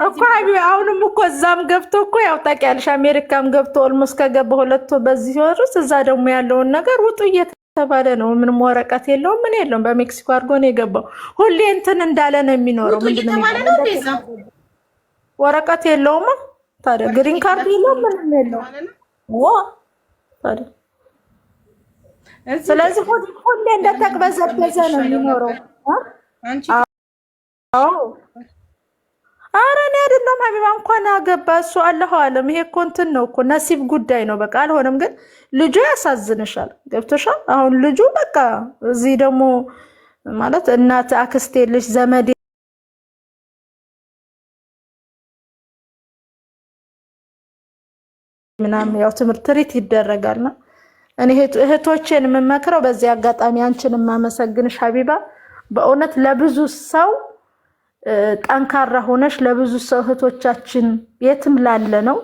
እኮ አሁንም እኮ እዛም ገብቶ እኮ ያው ታውቂያለሽ አሜሪካም ገብቶ ኦልሞስት ከገባ 2 በዚህ ወርስ እዛ ደግሞ ያለውን ነገር ውጡ እየተባለ ነው ምንም ወረቀት የለውም ምን የለውም በሜክሲኮ አድርጎ ነው የገባው ሁሌ እንትን እንዳለ ነው የሚኖረው ምንድነው ወረቀት የለውም ታዲያ ግሪን ካርድ የለውም ምንም የለውም ታዲያ ስለዚህ ሁሌ እንደተቅበዘበዘ ነው የሚኖረው አንቺ ኧረ እኔ አይደለም ሀቢባ እንኳን አገባ እሱ አላህ አለም ይሄ እኮ እንትን ነው እኮ ነሲብ ጉዳይ ነው በቃ አልሆነም ግን ልጁ ያሳዝንሻል ገብቶሻል አሁን ልጁ በቃ እዚህ ደግሞ ማለት እናት አክስቴ ልጅ ዘመዴ ምናምን ያው ትምህርት ትሪት ይደረጋልና እኔ እህቶቼን የምመክረው በዚህ አጋጣሚ አንቺን ማመሰግንሽ ሀቢባ በእውነት ለብዙ ሰው ጠንካራ ሆነሽ ለብዙ ሰው እህቶቻችን የትም ላለ ነው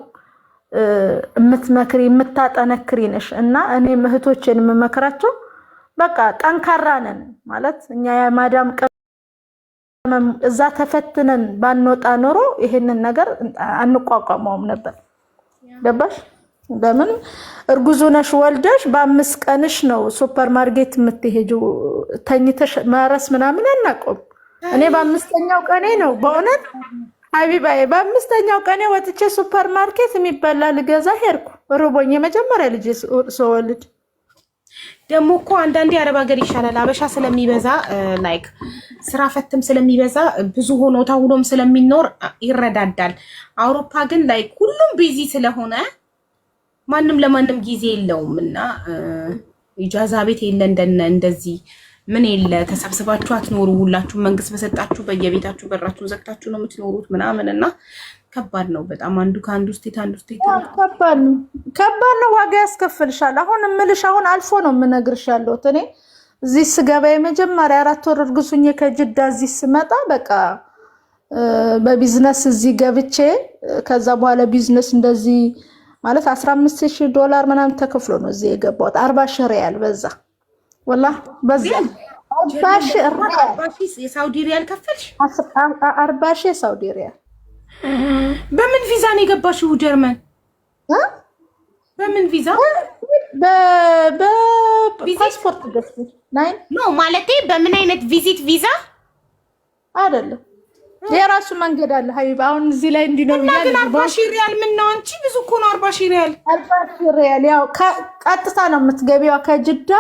የምትመክሪ የምታጠነክሪ ነሽ እና እኔም እህቶችን የምመክራቸው በቃ ጠንካራ ነን ማለት እኛ የማዳም ቀመም እዛ ተፈትነን ባንወጣ ኖሮ ይሄንን ነገር አንቋቋመውም ነበር። ገባሽ? ለምን እርጉዝ ሆነሽ ወልደሽ በ5 ቀንሽ ነው ሱፐርማርኬት የምትሄጂው ተኝተሽ ማረስ ምናምን አናቆም። እኔ በ5ኛው ቀኔ ነው በእውነት ሀቢባዬ በ5ኛው ቀኔ ወጥቼ ሱፐርማርኬት የሚበላ ልገዛ ሄድኩ። ርቦኝ የመጀመሪያ ልጅ ስወልድ ደግሞ እኮ አንዳንዴ አረብ ሀገር ይሻላል። አበሻ ስለሚበዛ ላይክ ስራ ፈትም ስለሚበዛ ብዙ ሆኖ ታውሎም ስለሚኖር ይረዳዳል። አውሮፓ ግን ላይክ ሁሉም ቢዚ ስለሆነ ማንም ለማንም ጊዜ የለውም እና ኢጃዛ ቤት የለ እንደዚህ ምን የለ ተሰብስባችሁ አትኖሩ። ሁላችሁ መንግስት በሰጣችሁ በየቤታችሁ በራችሁን ዘግታችሁ ነው የምትኖሩት ምናምን እና ከባድ ነው በጣም አንዱ ከአንዱ ስቴት አንዱ ስቴት ከባድ ነው። ዋጋ ያስከፍልሻል። አሁን እምልሽ አሁን አልፎ ነው የምነግርሽ ያለሁት እኔ እዚህ ስገባ የመጀመሪያ 4 ወር እርጉዙኝ ከጅዳ እዚህ ስመጣ በቃ በቢዝነስ እዚህ ገብቼ ከዛ በኋላ ቢዝነስ እንደዚህ ማለት $15,000 ምናምን ተከፍሎ ነው እዚህ የገባሁት። 40,000 ሪያል በዛ ወላሂ በዛ 40,000 ሪያል የሳውዲ ሪያል ከፈልሽ? 40,000 የሳውዲ ሪያል። በምን ቪዛ ነው የገባሽው ጀርመን? በምን ቪዛ? በፓስፖርት ገዝቼ ነው ማለቴ። በምን አይነት ቪዚት ቪዛ አይደለም የራሱ መንገድ አለ ሀቢባ። አሁን እዚህ ላይ እንዲኖር እና ግን 40,000 ሪያል ምን ነው አንቺ ብዙ እኮ ነው 40,000 ሪያል። 40,000 ሪያል ያው ቀጥታ ነው የምትገቢው ከጅዳ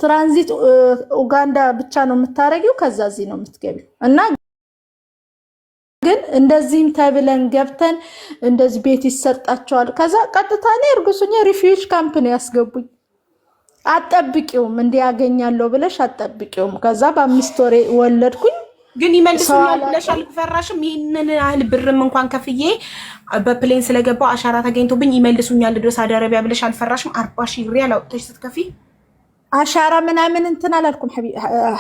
ትራንዚት ኡጋንዳ ብቻ ነው የምታረጊው። ከዛ እዚህ ነው የምትገቢው እና ግን እንደዚህም ተብለን ገብተን እንደዚህ ቤት ይሰጣቸዋል። ከዛ ቀጥታ ነው እርጉሱኛ ሪፊውጅ ካምፕ ነው ያስገቡኝ። አጠብቂውም እንዲያገኛለሁ ብለሽ አጠብቂውም። ከዛ በ5 ወር ወለድኩኝ። ግን ይመልሱኛል ብለሽ አልፈራሽም? ይሄንን ያህል ብርም እንኳን ከፍዬ በፕሌን ስለገባው አሻራ ተገኝቶብኝ ይመልሱኛል ድረስ ሳውዲ አረቢያ ብለሽ አልፈራሽም? 40,000 ሪያል አውጥተሽ ስትከፊ አሻራ ምናምን እንትን አላልኩም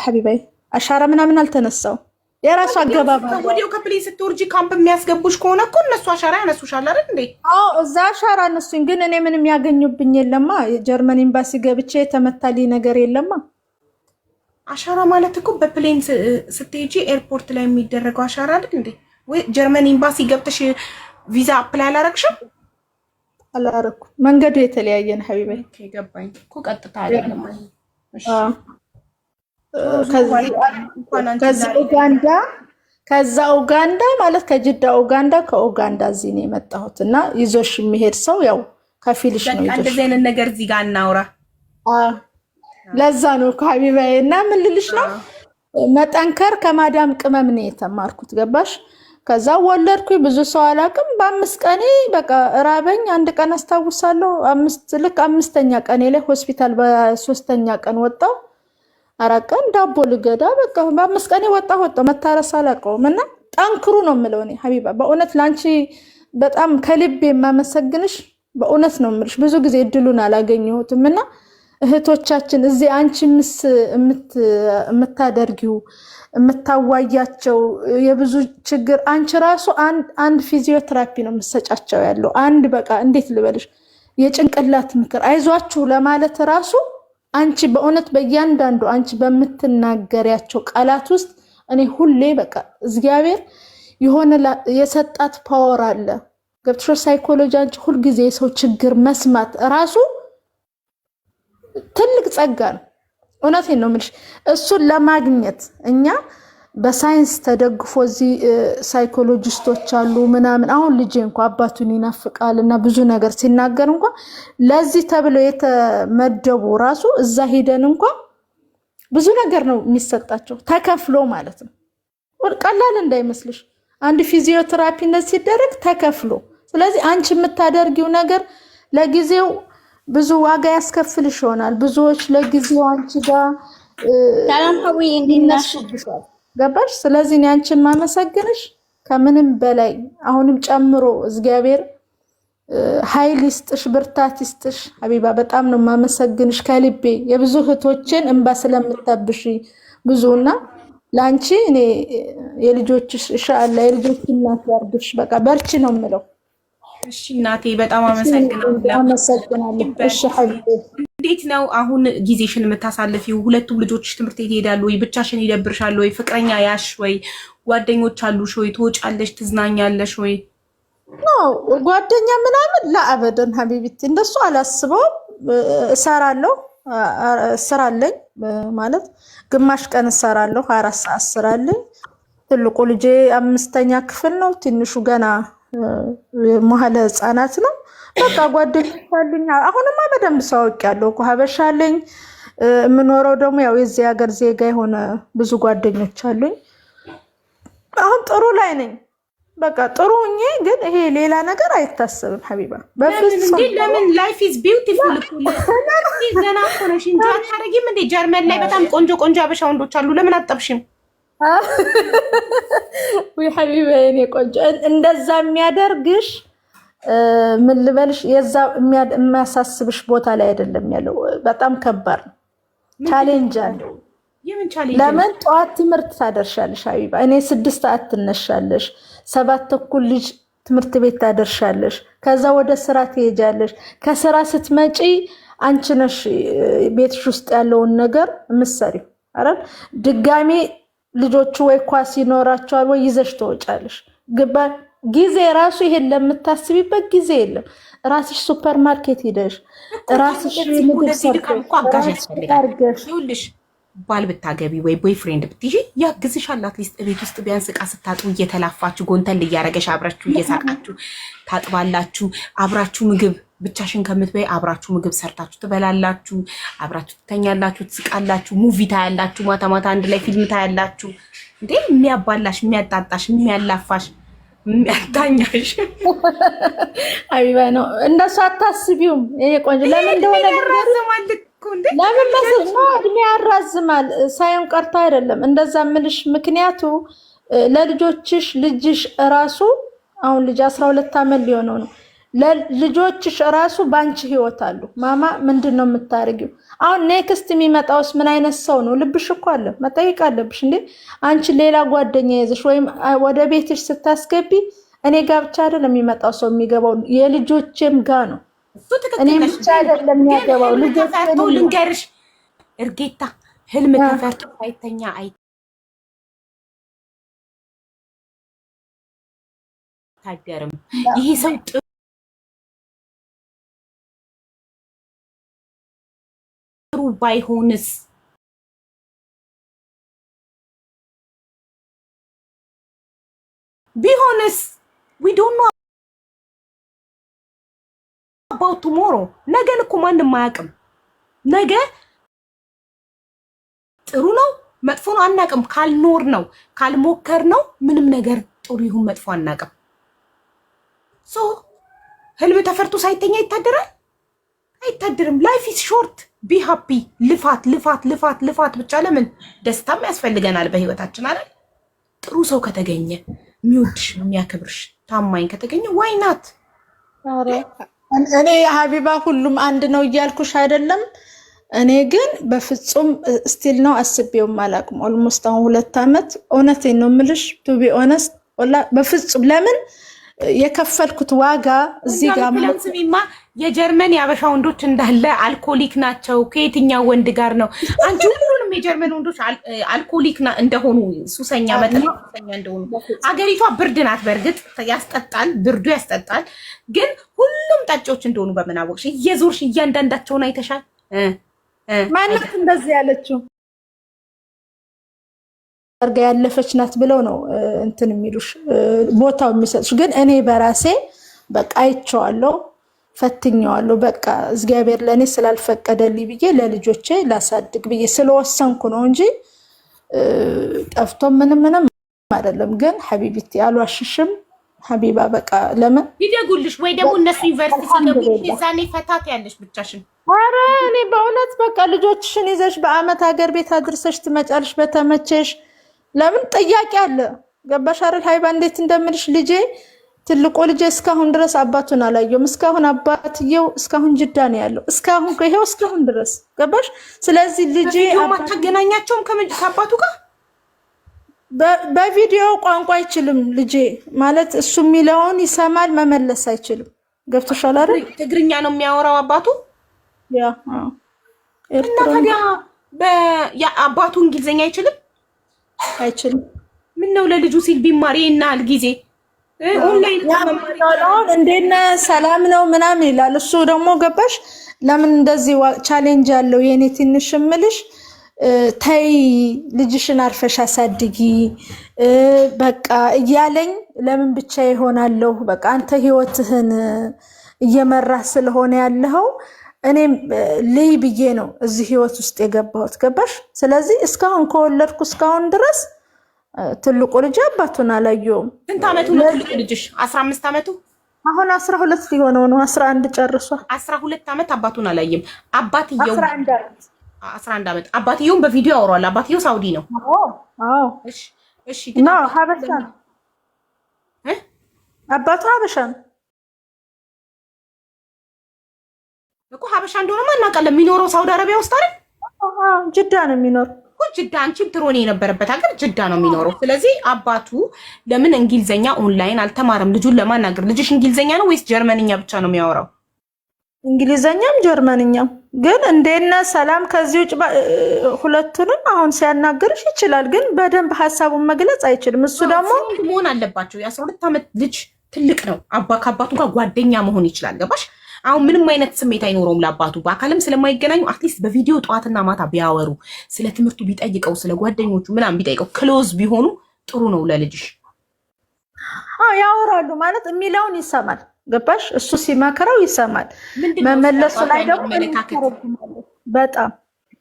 ሐቢባይ። አሻራ ምናምን አልተነሳው የራሱ አገባባ ወዲያው ከፕሌን ስትወርጂ ካምፕ የሚያስገቡሽ ከሆነ እኮ እነሱ አሻራ ያነሱሻል አይደል እንዴ? አዎ እዛ አሻራ እነሱኝ። ግን እኔ ምንም ያገኙብኝ የለማ። የጀርመን ኤምባሲ ገብቼ የተመታልኝ ነገር የለማ። አሻራ ማለት እኮ በፕሌን ስትሄጂ ኤርፖርት ላይ የሚደረገው አሻራ አይደል እንዴ? ወይ ጀርመን ኤምባሲ ገብተሽ ቪዛ አፕላይ አላረግሽም? አላረኩም። መንገዱ የተለያየ ነው ሐቢባይ። ኦኬ ገባኝ እኮ ቀጥታ አይደለም። እሺ ከዛ ኡጋንዳ ማለት ከጅዳ ኡጋንዳ ከኡጋንዳ እዚህ ነው የመጣሁት እና ይዞሽ የሚሄድ ሰው ያው ከፊልሽ ነው ይዞሽ። እንደዚህ አይነት ነገር እዚህ ጋር እናውራ። ለዛ ነው ሐቢባይ። እና ምን ልልሽ ነው መጠንከር ከማዳም ቅመም ነው የተማርኩት። ገባሽ? ከዛ ወለድኩኝ። ብዙ ሰው አላውቅም። በ5 ቀኔ በቃ ራበኝ። አንድ ቀን አስታውሳለሁ። ልክ 5ኛ ቀኔ ላይ ሆስፒታል በ3ኛ ቀን ወጣሁ። 4 ቀን ዳቦ ልገዳ በቃ በ5 ቀኔ ወጣሁ። መታረስ አላውቀውም። እና ጠንክሩ ነው የምለው እኔ ሐቢባ። በእውነት ላንቺ በጣም ከልቤ የማመሰግንሽ በእውነት ነው የምልሽ። ብዙ ጊዜ እድሉን አላገኘሁትም እና እህቶቻችን እዚህ አንቺ የምታደርጊው የምታዋያቸው የብዙ ችግር አንቺ ራሱ አንድ ፊዚዮቴራፒ ነው የምትሰጫቸው ያለው አንድ በቃ እንዴት ልበልሽ የጭንቅላት ምክር አይዟችሁ ለማለት ራሱ አንቺ በእውነት በእያንዳንዱ አንቺ በምትናገሪያቸው ቃላት ውስጥ እኔ ሁሌ በቃ እግዚአብሔር የሆነ የሰጣት ፓወር አለ። ገብቶሽ? ሳይኮሎጂ አንቺ ሁሉ ጊዜ የሰው ችግር መስማት ራሱ ትልቅ ጸጋ ነው። እውነቴን ነው የምልሽ። እሱን ለማግኘት እኛ በሳይንስ ተደግፎ እዚህ ሳይኮሎጂስቶች አሉ ምናምን። አሁን ልጄ እንኳን አባቱን ይናፍቃል እና ብዙ ነገር ሲናገር እንኳን ለዚህ ተብሎ የተመደቡ ራሱ እዛ ሄደን እንኳን ብዙ ነገር ነው የሚሰጣቸው ተከፍሎ ማለት ነው። ቀላል እንዳይመስልሽ አንድ ፊዚዮቴራፒ እንደዚህ ሲደረግ ተከፍሎ። ስለዚህ አንቺ የምታደርጊው ነገር ለጊዜው ብዙ ዋጋ ያስከፍልሽ ይሆናል። ብዙዎች ለጊዜው አንቺ ጋር ሰላም ሀዊ እንዲናሽ ገባሽ? ስለዚህ እኔ አንቺን ማመሰግንሽ ከምንም በላይ አሁንም ጨምሮ እግዚአብሔር ኃይል ይስጥሽ፣ ብርታት ይስጥሽ ሐቢባ። በጣም ነው ማመሰግንሽ ከልቤ። የብዙ እህቶችን እንባ ስለምታብሺ ብዙና ላንቺ እኔ የልጆችሽ ኢንሻአላህ የልጆች እናት ያርግሽ። በቃ በርቺ ነው የምለው። እሺ እናቴ በጣም አመሰግናለሁ። እሺ ሐቢቤ እንዴት ነው አሁን ጊዜሽን የምታሳልፊው? ሁለቱም ልጆችሽ ትምህርት ቤት ይሄዳሉ ወይ? ብቻሽን ይደብርሻል ወይ? ፍቅረኛ ያሽ ወይ? ጓደኞች አሉሽ ወይ? ትወጫለሽ፣ ትዝናኛለሽ ወይ? ጓደኛ ምናምን ለአበደን ሐቢቢቲ እንደሱ አላስበውም። እሰራለሁ፣ ስራ አለኝ ማለት ግማሽ ቀን እሰራለሁ፣ 24 ሰዓት ስራ አለኝ። ትልቁ ልጄ 5ኛ ክፍል ነው፣ ትንሹ ገና መሀለ ህፃናት ነው። በቃ ጓደኞች አሉኝ። አሁንማ በደንብ ሰው አውቄያለሁ እኮ ሀበሻ አለኝ። የምኖረው ደግሞ ያው የዚህ ሀገር ዜጋ የሆነ ብዙ ጓደኞች አሉኝ። አሁን ጥሩ ላይ ነኝ። በቃ ጥሩ ሁኜ ግን ይሄ ሌላ ነገር አይታሰብም ሐቢባ። በፍጹም ለምን ላይፍ ኢዝ ቢዩቲፉል እኮ ገና እኮ ነሽ እንጂ አታረጊም እንዴ? ጀርመን ላይ በጣም ቆንጆ ቆንጆ አበሻ ወንዶች አሉ። ለምን አጠብሽም? ወይ ሐቢባ የኔ ቆንጆ እንደዛ የሚያደርግሽ ምን ልበልሽ፣ የዛ የሚያሳስብሽ ቦታ ላይ አይደለም ያለው። በጣም ከባድ ነው። ቻሌንጅ አለው። የምን ቻሌንጅ? ለምን ጠዋት ትምህርት ታደርሻለሽ ሐቢባ። እኔ 6 ሰዓት ትነሻለሽ፣ 7 ተኩል ልጅ ትምህርት ቤት ታደርሻለሽ። ከዛ ወደ ስራ ትሄጃለሽ። ከስራ ስትመጪ አንቺ ነሽ ቤትሽ ውስጥ ያለውን ነገር የምትሰሪው አይደል? ድጋሜ ልጆቹ ወይ ኳስ ይኖራቸዋል ወይ ይዘሽ ትወጫለሽ። ግባ ጊዜ ራሱ ይሄን ለምታስቢበት ጊዜ የለም። ራስሽ ሱፐር ማርኬት ሄደሽ ራስሽ ምግብ ሰርተሽ ይኸውልሽ ባል ብታገቢ ወይ ቦይፍሬንድ ብትይዢ ያግዝሻል። አትሊስት ቤት ውስጥ ቢያንስ ዕቃ ስታጥቡ እየተላፋችሁ ጎንተል እያረገሽ አብራችሁ እየሳቃችሁ ታጥባላችሁ። አብራችሁ ምግብ ብቻሽን ከምትበይ አብራችሁ ምግብ ሰርታችሁ ትበላላችሁ። አብራችሁ ትተኛላችሁ፣ ትስቃላችሁ፣ ሙቪ ታያላችሁ። ማታ ማታ አንድ ላይ ፊልም ታያላችሁ። እንዴ የሚያባላሽ፣ የሚያጣጣሽ፣ የሚያላፋሽ፣ የሚያታኛሽ ሐቢባ ነው። እንደሱ አታስቢውም። ይሄ ቆንጆ ለምን እንደሆነ ያራዝማል እኮ እንዴ። ለምን መስል ነው እድሜ ያራዝማል ሳይሆን ቀርቶ አይደለም እንደዛ ምልሽ። ምክንያቱ ለልጆችሽ ልጅሽ ራሱ አሁን ልጅ 12 ዓመት ሊሆነው ነው። ለልጆችሽ ራሱ ባንቺ ህይወት አሉ። ማማ ምንድነው የምታርጊው? አሁን ኔክስት የሚመጣውስ ምን አይነት ሰው ነው? ልብሽ እኮ አለ፣ መጠየቅ አለብሽ እንዴ። አንቺ ሌላ ጓደኛ ይዘሽ ወይም ወደ ቤትሽ ስታስገቢ እኔ ጋር ብቻ አይደለም የሚመጣው ሰው የሚገባው የልጆቼም ጋር ነው። እኔ ብቻ አይደለም የሚያገባው ልጆች። ልንገርሽ እርጌታ ህልም ተፈርቶ ሳይተኛ አይታደርም። ይሄ ሰው ጥሩ ባይሆንስ? ቢሆንስ? we don't know about tomorrow። ነገን እኮ ማንም አያውቅም። ነገ ጥሩ ነው መጥፎ ነው አናውቅም። ካልኖር ነው ካልሞከር ነው ምንም ነገር ጥሩ ይሁን መጥፎ አናውቅም። ሶ ህልም ተፈርቶ ሳይተኛ ይታደራል? አይታደርም። ላይፍ ኢዝ ሾርት። ቢ ሃፒ። ልፋት ልፋት ልፋት ልፋት ብቻ። ለምን ደስታም ያስፈልገናል በህይወታችን አይደል? ጥሩ ሰው ከተገኘ የሚወድሽ የሚያከብርሽ ታማኝ ከተገኘ ዋይ ናት? እኔ ሐቢባ ሁሉም አንድ ነው እያልኩሽ አይደለም። እኔ ግን በፍጹም ስቲል ነው አስቤውም አላውቅም። ኦልሞስት አሁን 2 ዓመት እውነቴን ነው የምልሽ። ቱ ቢ ኦነስት በፍጹም ለምን የከፈልኩት ዋጋ እዚህ ጋር ማለት ስሚማ፣ የጀርመን ያበሻ ወንዶች እንዳለ አልኮሊክ ናቸው። ከየትኛው ወንድ ጋር ነው አንቺ? ሁሉንም የጀርመን ወንዶች አልኮሊክ እንደሆኑ ሱሰኛ መጠጥ ሱሰኛ እንደሆኑ። አገሪቷ ብርድ ናት፣ በእርግጥ ያስጠጣል፣ ብርዱ ያስጠጣል። ግን ሁሉም ጠጪዎች እንደሆኑ በምን አወቅሽ? እየዞርሽ እያንዳንዳቸውን አይተሻል? ማንነት እንደዚህ ያለችው አርጋ ያለፈች ናት ብለው ነው እንትን የሚሉሽ ቦታው የሚሰጥሽ። ግን እኔ በራሴ በቃ አይቼዋለሁ፣ ፈትኜዋለሁ። በቃ እግዚአብሔር ለኔ ስላልፈቀደልኝ ብዬ ለልጆቼ ላሳድግ ብዬ ስለወሰንኩ ነው እንጂ ጠፍቶ ምንም አይደለም። ግን ሐቢቢቲ አልዋሽሽም ሐቢባ። በቃ ለምን ይደጉልሽ ወይ ደግሞ እነሱ ዩኒቨርሲቲ ሲገቡ እዛኔ ፈታት ያለሽ ብቻሽን። ኧረ እኔ በእውነት በቃ ልጆችሽን ይዘሽ በአመት ሀገር ቤት አድርሰሽ ትመጫለሽ በተመቸሽ። ለምን ጥያቄ አለ ገባሽ አይደል ሐቢባ? እንዴት እንደምልሽ ልጄ ትልቁ ልጅ እስካሁን ድረስ አባቱን አላየውም። እስካሁን አባትየው እስካሁን ጅዳ ነው ያለው። እስካሁን ድረስ ገባሽ? ስለዚህ ልጅ አታገናኛቸውም ከአባቱ ጋር በቪዲዮ ቋንቋ አይችልም ልጄ ማለት እሱ የሚለውን ይሰማል፣ መመለስ አይችልም። ገብቶሻል አይደል? ትግርኛ ነው የሚያወራው አባቱ። ያ እና ታዲያ አባቱ እንግሊዝኛ አይችልም። ምን ነው ለልጁ ሲል ቢማር ይናል ጊዜ ኦንላይን ተማማሪውን እንዴነ ሰላም ነው ምናምን ይላል። እሱ ደግሞ ገባሽ ለምን እንደዚህ ቻሌንጅ ያለው የኔ ትንሽ ምልሽ ተይ ልጅሽን አርፈሽ አሳድጊ በቃ እያለኝ ለምን ብቻ ይሆናለሁ በቃ አንተ ህይወትህን እየመራህ ስለሆነ ያለው እኔም ልይ ብዬ ነው እዚህ ህይወት ውስጥ የገባሁት ገባሽ? ስለዚህ እስካሁን ከወለድኩ እስካሁን ድረስ ትልቁ ልጅ አባቱን አላየውም። ስንት አመቱ ነው ትልቁ ልጅሽ? 15 አመቱ አሁን 12 ሊሆነው ነው። 11 ጨርሷል። 12 አመት አባቱን አላየም። አባትየው 11 አመት አባትየውም በቪዲዮ ያወራል። አባትየው ሳውዲ ነው። አዎ እሺ ነው ሀበሻ ነው። አባቱ ሀበሻ ነው እኮ ሀበሻ እንደሆነ እናውቃለን። የሚኖረው ሳውዲ አረቢያ ውስጥ አይደል? ጅዳ ነው የሚኖረው። ጅዳ አንቺም ትሮኔ የነበረበት ሀገር ጅዳ ነው የሚኖረው። ስለዚህ አባቱ ለምን እንግሊዘኛ ኦንላይን አልተማረም ልጁን ለማናገር? ልጅሽ እንግሊዘኛ ነው ወይስ ጀርመንኛ ብቻ ነው የሚያወራው? እንግሊዘኛም ጀርመንኛም። ግን እንደነ ሰላም ከዚህ ውጭ ሁለቱንም አሁን ሲያናገርሽ ይችላል፣ ግን በደንብ ሀሳቡን መግለጽ አይችልም። እሱ ደግሞ መሆን አለባቸው። የ12 አመት ልጅ ትልቅ ነው። ከአባቱ ጋር ጓደኛ መሆን ይችላል። ገባሽ? አሁን ምንም አይነት ስሜት አይኖረውም ለአባቱ። በአካልም ስለማይገናኙ አትሊስት በቪዲዮ ጠዋትና ማታ ቢያወሩ፣ ስለ ትምህርቱ ቢጠይቀው፣ ስለ ጓደኞቹ ምናምን ቢጠይቀው፣ ክሎዝ ቢሆኑ ጥሩ ነው ለልጅሽ። ያወራሉ ማለት የሚለውን ይሰማል። ገባሽ? እሱ ሲመክረው ይሰማል። መመለሱ ላይ ደግሞ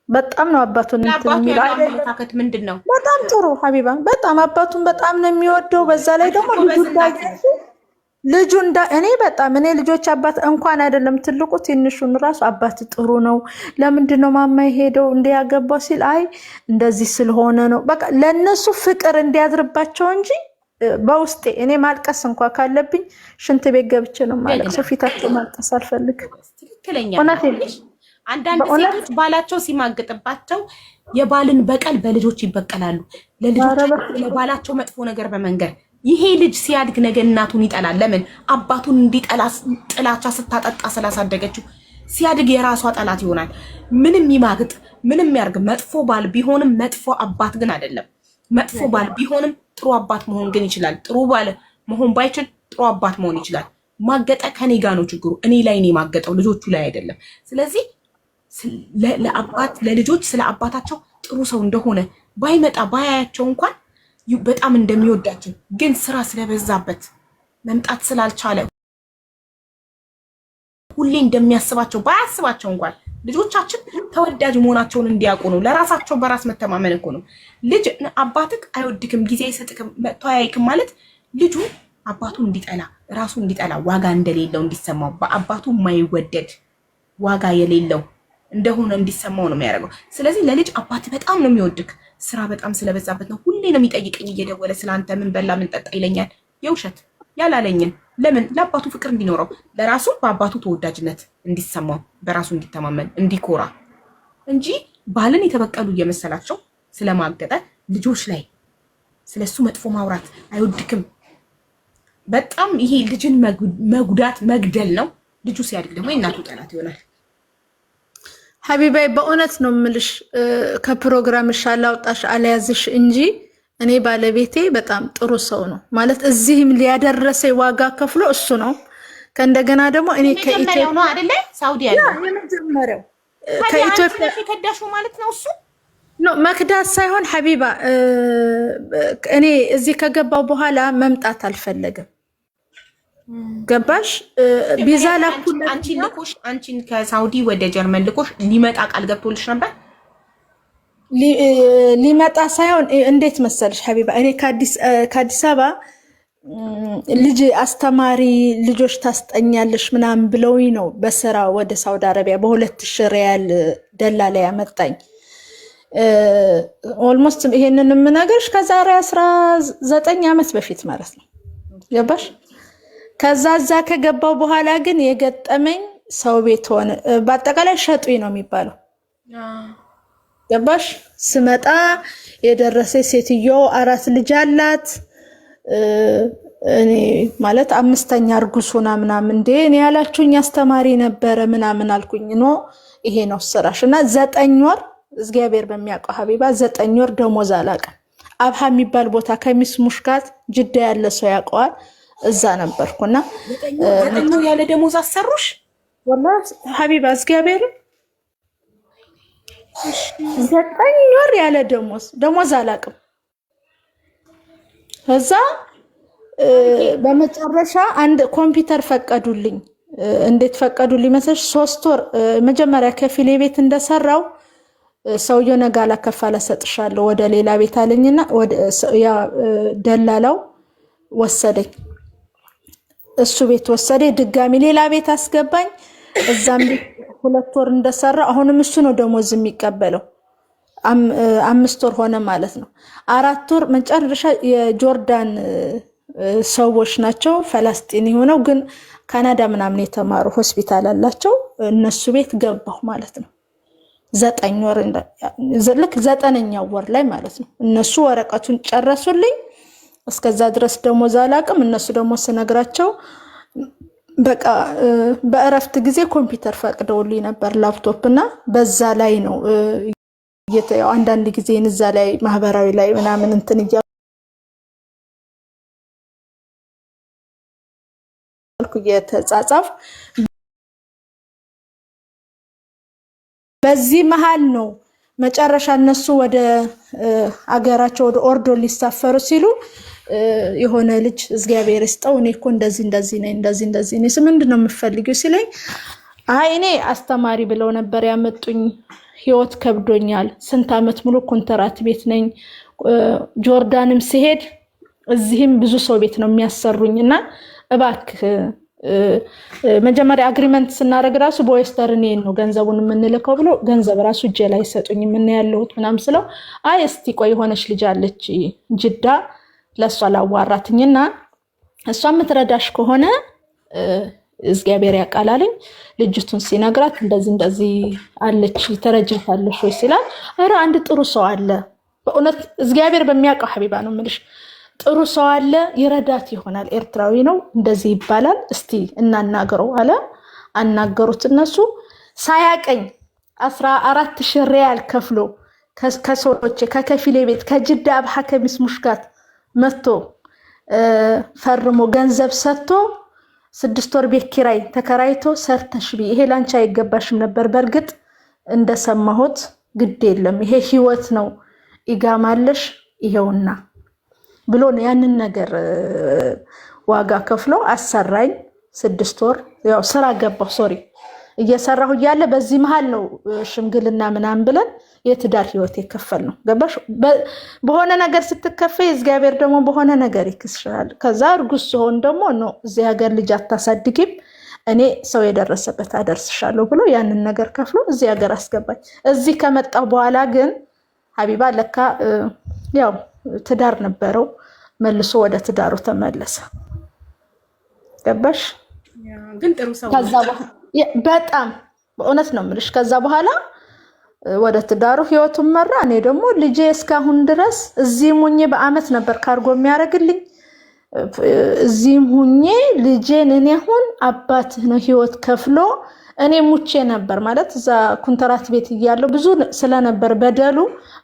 በጣም ነው አባቱን የሚለው አመለካከት ምንድን ነው? በጣም ጥሩ ሀቢባ፣ በጣም አባቱን በጣም ነው የሚወደው። በዛ ላይ ደግሞ ልጁ እኔ ልጆች አባት እንኳን አይደለም ትልቁ ትንሹን ራሱ አባት ጥሩ ነው። ለምንድን ነው ማማ ሄደው እንዲያገባው ሲል አይ እንደዚህ ስለሆነ ነው በቃ ለነሱ ፍቅር እንዲያድርባቸው እንጂ በውስጤ እኔ ማልቀስ እንኳን ካለብኝ ሽንት ቤት ገብቼ ነው ማለቅሰው። ፊታቸው ማልቀስ አልፈልግም። ትክክለኛ አንዳንድ ሴቶች ባላቸው ሲማግጥባቸው የባልን በቀል በልጆች ይበቀላሉ። ለባላቸው መጥፎ ነገር በመንገር ይሄ ልጅ ሲያድግ ነገ እናቱን ይጠላል። ለምን? አባቱን እንዲጠላ ጥላቻ ስታጠጣ ስላሳደገችው ሲያድግ የራሷ ጠላት ይሆናል። ምንም ይማግጥ ምንም ያርግ መጥፎ ባል ቢሆንም መጥፎ አባት ግን አይደለም። መጥፎ ባል ቢሆንም ጥሩ አባት መሆን ግን ይችላል። ጥሩ ባል መሆን ባይችል ጥሩ አባት መሆን ይችላል። ማገጠ ከኔ ጋር ነው ችግሩ። እኔ ላይ ነው ማገጠው፣ ልጆቹ ላይ አይደለም። ስለዚህ ለልጆች ስለ አባታቸው ጥሩ ሰው እንደሆነ ባይመጣ ባያያቸው እንኳን በጣም እንደሚወዳቸው ግን ስራ ስለበዛበት መምጣት ስላልቻለ ሁሌ እንደሚያስባቸው ባያስባቸው እንኳን ልጆቻችን ተወዳጅ መሆናቸውን እንዲያውቁ ነው። ለራሳቸው በራስ መተማመን እኮ ነው። ልጅ አባትክ አይወድክም ጊዜ አይሰጥክም መጥቶ አያይክም ማለት ልጁ አባቱን እንዲጠላ ራሱ እንዲጠላ ዋጋ እንደሌለው እንዲሰማው በአባቱ የማይወደድ ዋጋ የሌለው እንደሆነ እንዲሰማው ነው የሚያደርገው። ስለዚህ ለልጅ አባት በጣም ነው የሚወድክ። ስራ በጣም ስለበዛበት ነው ሁሌ ነው የሚጠይቀኝ እየደወለ ስለአንተ ምን በላ ምን ጠጣ ይለኛል። የውሸት ያላለኝን ለምን ለአባቱ ፍቅር እንዲኖረው ለራሱ በአባቱ ተወዳጅነት እንዲሰማው በራሱ እንዲተማመን እንዲኮራ እንጂ ባልን የተበቀሉ እየመሰላቸው ስለማገጠ ልጆች ላይ ስለሱ መጥፎ ማውራት አይወድክም። በጣም ይሄ ልጅን መጉዳት መግደል ነው። ልጁ ሲያድግ ደግሞ የእናቱ ጠላት ይሆናል። ሀቢባይ በእውነት ነው የምልሽ፣ ከፕሮግራምሽ አላውጣሽ አልያዝሽ እንጂ እኔ ባለቤቴ በጣም ጥሩ ሰው ነው ማለት እዚህም ሊያደረሰ ዋጋ ከፍሎ እሱ ነው። ከእንደገና ደግሞ እኔ ከኢትዮጵያ ነው አይደለ ሳውዲ ያለው የመጀመሪያው ከኢትዮጵያ ከዳሹ ማለት ነው እሱ ነው መክዳት ሳይሆን ሀቢባ እኔ እዚህ ከገባው በኋላ መምጣት አልፈለገም። ገባሽ? ቪዛ ላኩል አንቺን ከሳውዲ ወደ ጀርመን ልኮሽ ሊመጣ ቃል ገብቶልሽ ነበር። ሊመጣ ሳይሆን እንዴት መሰልሽ ሀቢባ እኔ ከአዲስ አበባ ልጅ አስተማሪ ልጆች ታስጠኛለሽ ምናምን ብለውኝ ነው በስራ ወደ ሳውዲ አረቢያ በ2000 ሪያል ደላላ ያመጣኝ። ኦልሞስት ይሄንን የምነግርሽ ከዛሬ 19 ዓመት በፊት ማለት ነው። ገባሽ? ከዛ እዛ ከገባው በኋላ ግን የገጠመኝ ሰው ቤት ሆነ። በአጠቃላይ ሸጡኝ ነው የሚባለው። ገባሽ? ስመጣ የደረሰ ሴትዮ 4 ልጅ አላት። እኔ ማለት 5ኛ እርጉዝ ሆና ምናምን እንዴ እኔ ያላችሁኝ አስተማሪ ነበረ ምናምን አልኩኝ። ኖ ይሄ ነው ስራሽ። እና 9 ወር እግዚአብሔር በሚያውቀው ሀቢባ 9 ወር ደሞዝ አላውቅም። አብሃ የሚባል ቦታ ከሚስሙሽ ጋር ጅዳ ያለ ሰው ያውቀዋል። እዛ ነበርኩና 9 ወር ያለ ደሞዝ አሰሩሽ? ወላሂ ሀቢባ እግዚአብሔር 9 ወር ያለ ደሞዝ አላውቅም። ከዛ በመጨረሻ አንድ ኮምፒውተር ፈቀዱልኝ። እንዴት ፈቀዱልኝ መሰለሽ? 3 ወር መጀመሪያ ከፊሌ ቤት እንደሰራው ሰውየው ነጋላ ከፋለ ሰጥሻለሁ ወደ ሌላ ቤት አለኝና ወደ ያ ደላላው ወሰደኝ። እሱ ቤት ወሰደኝ፣ ድጋሚ ሌላ ቤት አስገባኝ። እዛም 2 ወር እንደሰራ አሁንም እሱ ነው ደሞዝ የሚቀበለው። 5 ወር ሆነ ማለት ነው። 4 ወር መጨረሻ የጆርዳን ሰዎች ናቸው፣ ፈለስጢን ሆነው ግን ካናዳ ምናምን የተማሩ ሆስፒታል አላቸው። እነሱ ቤት ገባሁ ማለት ነው። 9 ወር ልክ 9ኛው ወር ላይ ማለት ነው። እነሱ ወረቀቱን ጨረሱልኝ። እስከዛ ድረስ ደሞዝ አላውቅም። እነሱ ደግሞ ስነግራቸው በቃ በእረፍት ጊዜ ኮምፒውተር ፈቅደውልኝ ነበር፣ ላፕቶፕ እና በዛ ላይ ነው አንዳንድ ጊዜ እዛ ላይ ማህበራዊ ላይ ምናምን እንትን እያልኩ የተጻጻፍ በዚህ መሃል ነው መጨረሻ እነሱ ወደ አገራቸው ወደ ኦርዶን ሊሳፈሩ ሲሉ የሆነ ልጅ እግዚአብሔር ይስጠው እኔ እኮ እንደዚህ ነኝ እንደዚህ ነኝ ምንድነው የምፈልጊው ሲለኝ አይ እኔ አስተማሪ ብለው ነበር ያመጡኝ፣ ህይወት ከብዶኛል፣ ስንት አመት ሙሉ ኮንትራት ቤት ነኝ፣ ጆርዳንም ሲሄድ እዚህም ብዙ ሰው ቤት ነው የሚያሰሩኝና እባክህ መጀመሪያ አግሪመንት ስናደርግ ራሱ በዌስተርን ነው ገንዘቡን የምንልከው ብሎ ገንዘብ ራሱ እጄ ላይ ሰጡኝ። ምን ያለሁት ምናም ስለው አይ እስቲ ቆይ የሆነች ልጅ አለች ጅዳ ለሷ ላዋራትኝና እሷ የምትረዳሽ ከሆነ እግዚአብሔር ያቃላልኝ። ልጅቱን ሲነግራት እንደዚህ አለች ተረጅታለሽ ወይ ሲላል አረ አንድ ጥሩ ሰው አለ በእውነት እግዚአብሔር በሚያውቀው ሀቢባ ነው የምልሽ ጥሩ ሰው አለ ይረዳት ይሆናል፣ ኤርትራዊ ነው እንደዚህ ይባላል፣ እስቲ እናናገረው አለ። አናገሩት። እነሱ ሳያቀኝ 14,000 ሪያል ከፍሎ ከሰዎች ከከፊሌ ቤት ከጅዳ አብሃ ከሚስሙሽ ጋር መጥቶ ፈርሞ ገንዘብ ሰጥቶ 6 ወር ቤት ኪራይ ተከራይቶ ሰርተሽ ቢ ይሄ ላንቺ አይገባሽም ነበር፣ በርግጥ እንደሰማሁት ግድ የለም ይሄ ህይወት ነው ይጋማለሽ ይሄውና ብሎ ያንን ነገር ዋጋ ከፍሎ አሰራኝ። 6 ወር ያው ስራ ገባሁ ሶሪ እየሰራሁ እያለ በዚህ መሃል ነው ሽምግልና ምናምን ብለን የትዳር ህይወት የከፈል ነው። ገባሽ? በሆነ ነገር ስትከፈይ እግዚአብሔር ደግሞ በሆነ ነገር ይክስሻል። ከዛ እርጉዝ ሲሆን ደግሞ ነው እዚህ ሀገር ልጅ አታሳድጊም እኔ ሰው የደረሰበት አደርስሻለሁ ብሎ ያንን ነገር ከፍሎ እዚህ ሀገር አስገባኝ። እዚህ ከመጣሁ በኋላ ግን ሀቢባ ለካ ያው ትዳር ነበረው፣ መልሶ ወደ ትዳሩ ተመለሰ። ገባሽ? ግን ጥሩ ሰው በጣም በእውነት ነው የምልሽ። ከዛ በኋላ ወደ ትዳሩ ህይወቱን መራ። እኔ ደግሞ ልጄ እስካሁን ድረስ እዚህም ሁኜ በአመት ነበር ካርጎ የሚያደርግልኝ። እዚህም ሁኜ ልጄን እኔ አሁን አባትህ ነው ህይወት ከፍሎ እኔ ሙቼ ነበር ማለት እዛ ኮንትራት ቤት እያለሁ ብዙ ስለነበር በደሉ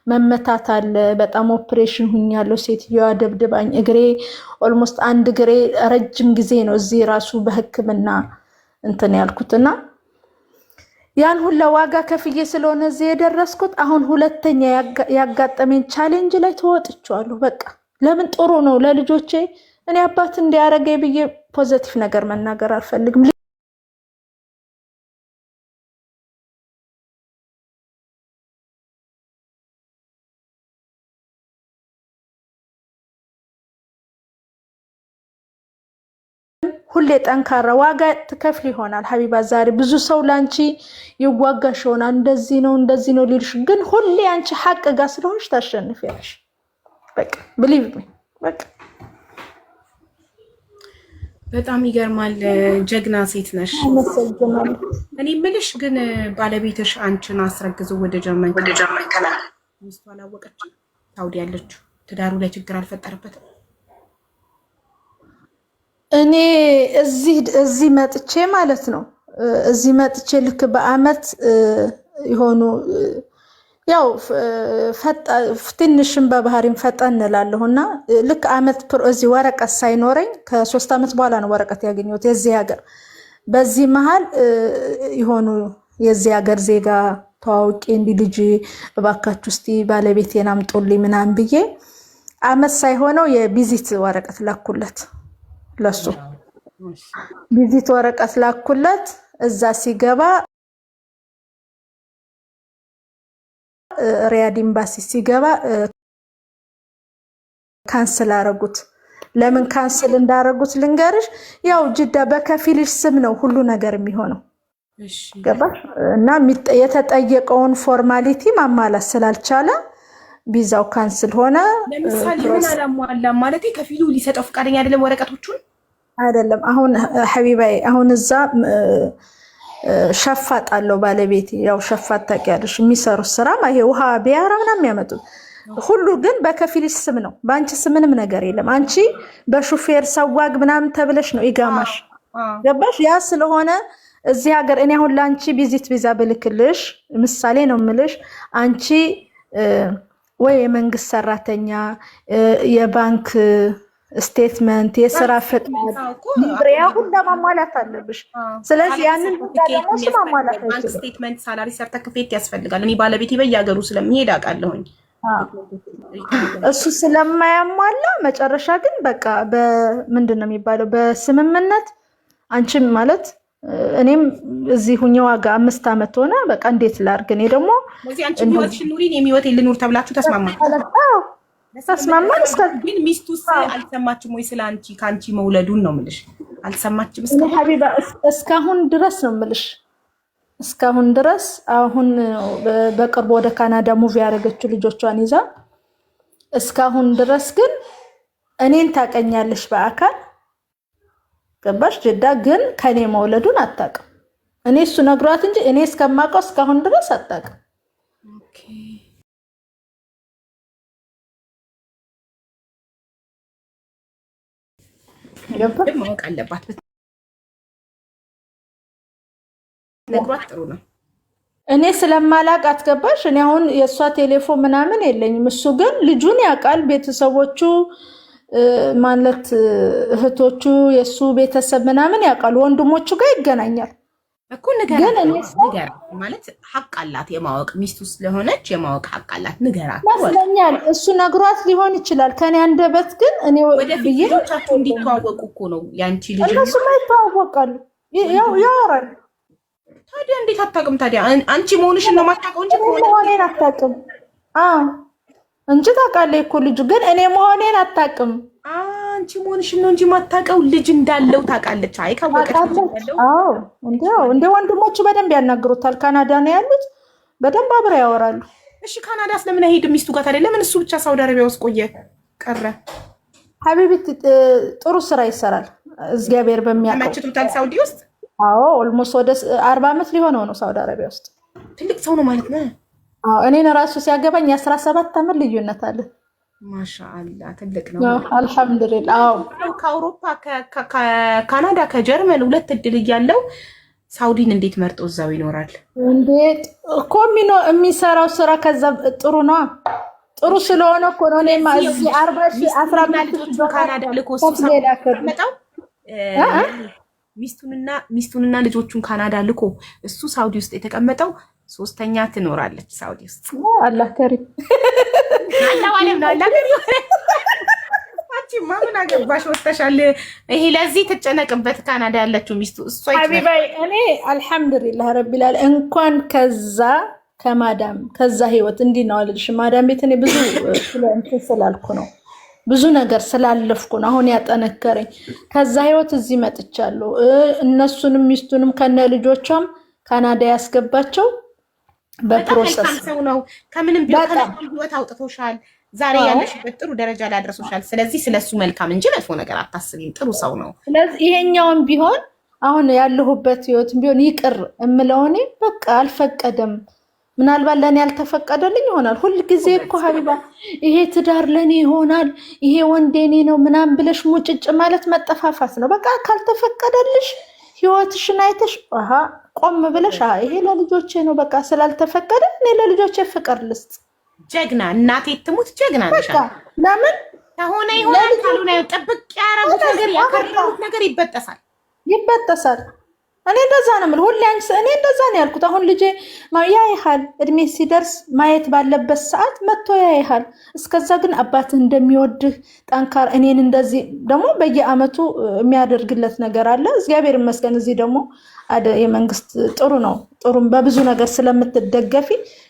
መመታት አለ። በጣም ኦፕሬሽን ሁኛለሁ። ሴትዮዋ ደብድባኝ እግሬ ኦልሞስት አንድ እግሬ ረጅም ጊዜ ነው እዚህ ራሱ በህክምና እንትን ያልኩትና ያን ሁሉ ዋጋ ከፍዬ ስለሆነ እዚህ የደረስኩት አሁን ሁለተኛ ያጋጠመኝ ቻሌንጅ ላይ ተወጥቻለሁ። በቃ ለምን ጥሩ ነው ለልጆቼ እኔ አባት እንዲያረገኝ ብዬ ፖዚቲቭ ነገር መናገር አልፈልግም። ሁሌ ጠንካራ ዋጋ ትከፍል ይሆናል ሀቢባ። ዛሬ ብዙ ሰው ላንቺ ይዋጋሽ ይሆናል እንደዚህ ነው ሊልሽ፣ ግን ሁሌ አንቺ ሐቅ ጋር ስለሆንሽ ታሸንፊያለሽ። በቃ believe me በቃ በጣም ይገርማል። ጀግና ሴት ነሽ። እኔ የምልሽ ግን ባለቤትሽ አንቺን አስረግዘው ወደ ጀርመን ሚስቱ አላወቀችም? ሳውዲ ያለችው ትዳሩ ላይ ችግር አልፈጠረበትም? እኔ እዚህ መጥቼ ማለት ነው እዚህ መጥቼ ልክ በአመት የሆኑ ያው ትንሽም በባህሪም ፈጠን እላለሁና ልክ አመት እዚህ ወረቀት ሳይኖረኝ ከ3 አመት በኋላ ነው ወረቀት ያገኘሁት የዚህ ሀገር። በዚህ መሃል የሆኑ የዚህ ሀገር ዜጋ ተዋውቄ እንዲህ ልጅ እባካችሁ እስቲ ባለቤቴን አምጡልኝ ምናምን ብዬ አመት ሳይሆነው የቪዚት ወረቀት ላኩለት። ለሱ ቪዚት ወረቀት ላኩለት። እዛ ሲገባ ሪያድ ኤምባሲ ሲገባ ካንስል አረጉት። ለምን ካንስል እንዳረጉት ልንገርሽ። ያው ጅዳ በከፊልሽ ስም ነው ሁሉ ነገር የሚሆነው። ገባሽ? እና የተጠየቀውን ፎርማሊቲ ማሟላት ስላልቻለ ቪዛው ካንስል ሆነ። ለምሳሌ ምን አላሟላም ማለት ከፊሉ ሊሰጠው ፈቃደኛ አይደለም ወረቀቶቹን አይደለም። አሁን ሐቢባይ አሁን እዛ ሸፋጥ አለው ባለቤት። ያው ሸፋጥ ታውቂያለሽ፣ የሚሰሩት ስራም ይሄ ውሃ ቢያራ ምናምን የሚያመጡት ሁሉ ግን በከፊልሽ ስም ነው። በአንቺ ስም ምንም ነገር የለም። አንቺ በሹፌር ሰዋግ ምናምን ተብለሽ ነው ይጋማሽ። ገባሽ? ያ ስለሆነ እዚህ ሀገር እኔ አሁን ለአንቺ ቪዚት ቪዛ ብልክልሽ ምሳሌ ነው የምልሽ። አንቺ ወይ የመንግስት ሰራተኛ የባንክ ስቴትመንት የስራ ፍቃድ ሊብሬያ ሁሉ ማሟላት አለብሽ። ስለዚህ ያንን ደግሞ ማሟላት ባንክ ስቴትመንት፣ ሳላሪ ሰርተፊኬት ያስፈልጋል። እኔ ባለቤቴ በየሀገሩ ስለሚሄድ አውቃለሁኝ። እሱ ስለማያሟላ መጨረሻ ግን በቃ በምንድን ነው የሚባለው በስምምነት አንቺም ማለት እኔም እዚህ ሁኛ ዋጋ 5 አመት ሆነ። በቃ እንዴት ላድርግ? እኔ ደግሞ ስለዚህ አንቺ ህይወትሽን ኑሪ እኔም ህይወቴን ልኑር ተብላችሁ ተስማማችሁ? ተስማማን። ግን ሚስቱስ አልሰማችም ወይ? ስለ አንቺ ከአንቺ መውለዱን ነው የምልሽ። አልሰማችም? ሀቢባ እስካሁን ድረስ ነው የምልሽ። እስካሁን ድረስ አሁን በቅርቡ ወደ ካናዳ ሙቪ ያደረገችው ልጆቿን ይዛ እስካሁን ድረስ ግን እኔን ታቀኛለሽ በአካል ገባሽ? ጅዳ ግን ከኔ መውለዱን አታውቅም። እኔ እሱ ነግሯት እንጂ እኔ እስከማውቀው እስካሁን ድረስ አታውቅም። ኦኬ ማወቅ አለባት። ነግሯት ጥሩ ነው። እኔ ስለማላውቃት ገባሽ? እኔ አሁን የእሷ ቴሌፎን ምናምን የለኝም። እሱ ግን ልጁን ያውቃል። ቤተሰቦቹ ማለት እህቶቹ የሱ ቤተሰብ ምናምን ያውቃሉ። ወንድሞቹ ጋር ይገናኛል እኮ። ነገር ማለት ሀቅ አላት የማወቅ ሚስቱ ስለሆነች የማወቅ ሀቅ አላት። ንገራት መስለኛል። እሱ ነግሯት ሊሆን ይችላል። ከኔ አንደበት ግን እኔ ወደፊት ልጆቻችሁ እንዲተዋወቁ እኮ ነው ያንቺ ልጅ። እነሱ ይተዋወቃሉ፣ ያወራሉ። ታዲያ እንዴት አታውቅም? ታዲያ አንቺ መሆንሽን ነው የማታውቀው እንጂ መሆኔን አታውቅም እንጂ ታውቃለች እኮ ልጁ። ግን እኔ መሆኔን አታውቅም። አንቺ መሆንሽን ነው እንጂ የማታውቀው ልጅ እንዳለው ታውቃለች። አይ ካወቀች እንዳለው እንደ ወንድሞቹ በደንብ ያናግሩታል። ካናዳ ነው ያሉት፣ በደንብ አብረው ያወራሉ። እሺ ካናዳ ስለምን አይሄድም ሚስቱ ጋር? ታዲያ ለምን እሱ ብቻ ሳውዲ አረቢያ ውስጥ ቆየ ቀረ? ሀቢቢት ጥሩ ስራ ይሰራል፣ እግዚአብሔር በሚያውቀው። ተመችቶታል ሳውዲ ውስጥ? አዎ ኦልሞስት ወደ 40 አመት ሊሆነው ነው ሳውዲ አረቢያ ውስጥ። ትልቅ ሰው ነው ማለት ነው። እኔን ራሱ ሲያገባኝ 17 አመት ልዩነት አለ። ማሻአላ ትልቅ ነው። አልሐምዱሊላህ። ከአውሮፓ ከካናዳ ከጀርመን 2 እድል እያለው ሳውዲን እንዴት መርጦ እዛው ይኖራል? እንዴት እኮ የሚሰራው ስራ ከዛ ጥሩ ነው። ጥሩ ስለሆነ እኮ ነው። እኔማ እዚህ 40 15 ካናዳ ልኮ መጣው ሚስቱንና ልጆቹን ካናዳ ልኮ እሱ ሳውዲ ውስጥ የተቀመጠው 3ኛ ትኖራለች ሳውዲ ውስጥ። አላህ ከሪም አንቺ ማምን አገባሽ ወጣሻል። ይሄ ለዚህ ተጨነቅበት ካናዳ ያለችው ሚስቱ እሷ ሀቢባይ። እኔ አልሐምዱሊላህ ረቢል ዓለሚን እንኳን ከማዳም ከዛ ህይወት እንዲህ ነው አልልሽ። ማዳም ቤት እኔ ብዙ ስላልኩ ነው ብዙ ነገር ስላለፍኩ ነው አሁን ያጠነከረኝ። ከዛ ህይወት እዚህ መጥቻለሁ። እነሱንም ሚስቱንም ከነ ልጆቿም ካናዳ ያስገባቸው በፕሮሰስ ሰው ነው። ከምንም ቢሆን ህይወት አውጥቶሻል። ዛሬ ያለሽበት ጥሩ ደረጃ ላይ አድርሶሻል። ስለዚህ ስለሱ መልካም እንጂ መጥፎ ነገር አታስቢም። ጥሩ ሰው ነው። ስለዚህ ይሄኛውን ቢሆን አሁን ያለሁበት ህይወት ቢሆን ይቅር እምለው እኔ በቃ አልፈቀደም። ምናልባት ለእኔ ያልተፈቀደልኝ ይሆናል። ሁል ጊዜ እኮ ሀቢባ ይሄ ትዳር ለእኔ ይሆናል ይሄ ወንድ የኔ ነው ምናምን ብለሽ ሙጭጭ ማለት መጠፋፋት ነው። በቃ ካልተፈቀደልሽ ህይወትሽን አይተሽ ቆም ብለሽ ይሄ ለልጆቼ ነው በቃ ስላልተፈቀደ እኔ ለልጆቼ ፍቅር ልስጥ። ጀግና እናቴ ትሙት ጀግና ነሽ። ለምን ከሆነ ይሆናል ካልሆነ ጥብቅ ያረጉት ነገር ያከረሩት ነገር ይበጠሳል። እኔ እንደዛ ነው የምልህ ሁሌ እኔ እንደዛ ነው ያልኩት። አሁን ልጄ ያይሃል እድሜ ሲደርስ ማየት ባለበት ሰዓት መጥቶ ያይሃል። እስከዛ ግን አባትህ እንደሚወድህ ጠንካራ እኔን እንደዚህ ደግሞ በየአመቱ የሚያደርግለት ነገር አለ። እግዚአብሔር ይመስገን። እዚህ ደግሞ የመንግስት ጥሩ ነው ጥሩም በብዙ ነገር ስለምትደገፊ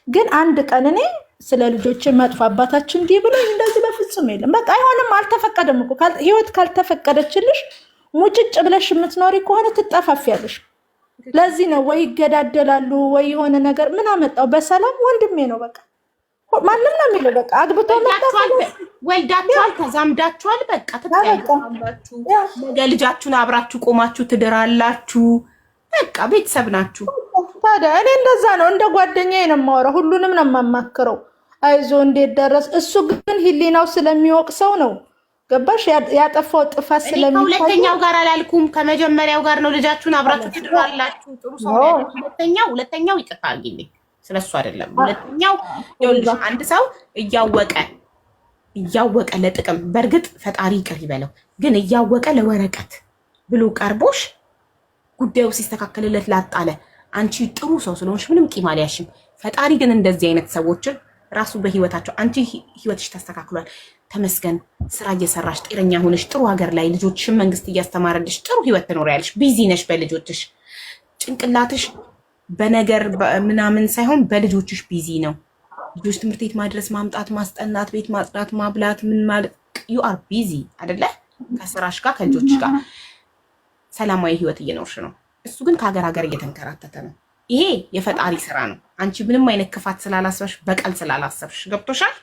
ግን አንድ ቀን እኔ ስለ ልጆች መጥፎ አባታችን እንዲህ ብሎ እንደዚህ በፍጹም የለም። በቃ አይሆንም፣ አልተፈቀደም እኮ ህይወት ካልተፈቀደችልሽ ሙጭጭ ብለሽ የምትኖሪ ከሆነ ትጠፋፊያለሽ። ለዚህ ነው ወይ ይገዳደላሉ ወይ የሆነ ነገር ምን አመጣው። በሰላም ወንድሜ ነው በቃ ማንም ነው የሚለው በቃ አግብቶ ወልዳችኋል፣ ተዛምዳችኋል፣ በቃ ትጠያይቃላችሁ። ነገ ልጃችሁን አብራችሁ ቆማችሁ ትድራላችሁ። በቃ ቤተሰብ ናችሁ። ታዲያ እኔ እንደዛ ነው እንደ ጓደኛዬ ነው የማወራው። ሁሉንም ነው የማማክረው። አይዞ እንዴት ደረስ። እሱ ግን ህሊናው ስለሚወቅሰው ነው ገባሽ? ያጠፋው ጥፋት ስለሚታይ ሁለተኛው ጋር አላልኩም፣ ከመጀመሪያው ጋር ነው። ልጃችሁን አብራችሁ ትድራላችሁ። ጥሩ ሰው ነው። ሁለተኛው ይቅርታ አድርጊልኝ፣ ስለሱ አይደለም። ሁለተኛው ይኸውልሽ አንድ ሰው እያወቀ ለጥቅም በእርግጥ ፈጣሪ ይቅር ይበለው፣ ግን እያወቀ ለወረቀት ብሎ ቀርቦሽ ጉዳዩ ሲስተካከልለት ላጣለ አንቺ ጥሩ ሰው ስለሆንሽ ምንም ቂም አልያሽም። ፈጣሪ ግን እንደዚህ አይነት ሰዎችን ራሱ በህይወታቸው አንቺ ህይወትሽ ተስተካክሏል ተመስገን፣ ስራ እየሰራሽ ጤነኛ ሆነሽ ጥሩ ሀገር ላይ ልጆችሽን መንግስት እያስተማረልሽ ጥሩ ህይወት ትኖሪያለሽ። ቢዚ ነሽ በልጆችሽ፣ ጭንቅላትሽ በነገር ምናምን ሳይሆን በልጆችሽ ቢዚ ነው። ልጆች ትምህርት ቤት ማድረስ፣ ማምጣት፣ ማስጠናት፣ ቤት ማጽዳት፣ ማብላት ምን ማለት ዩ አር ቢዚ አይደለ? ከስራሽ ጋር ከልጆችሽ ጋር ሰላማዊ ህይወት እየኖርሽ ነው። እሱ ግን ከሀገር ሀገር እየተንከራተተ ነው። ይሄ የፈጣሪ ስራ ነው። አንቺ ምንም አይነት ክፋት ስላላሰብሽ በቀል ስላላሰብሽ ገብቶሻል።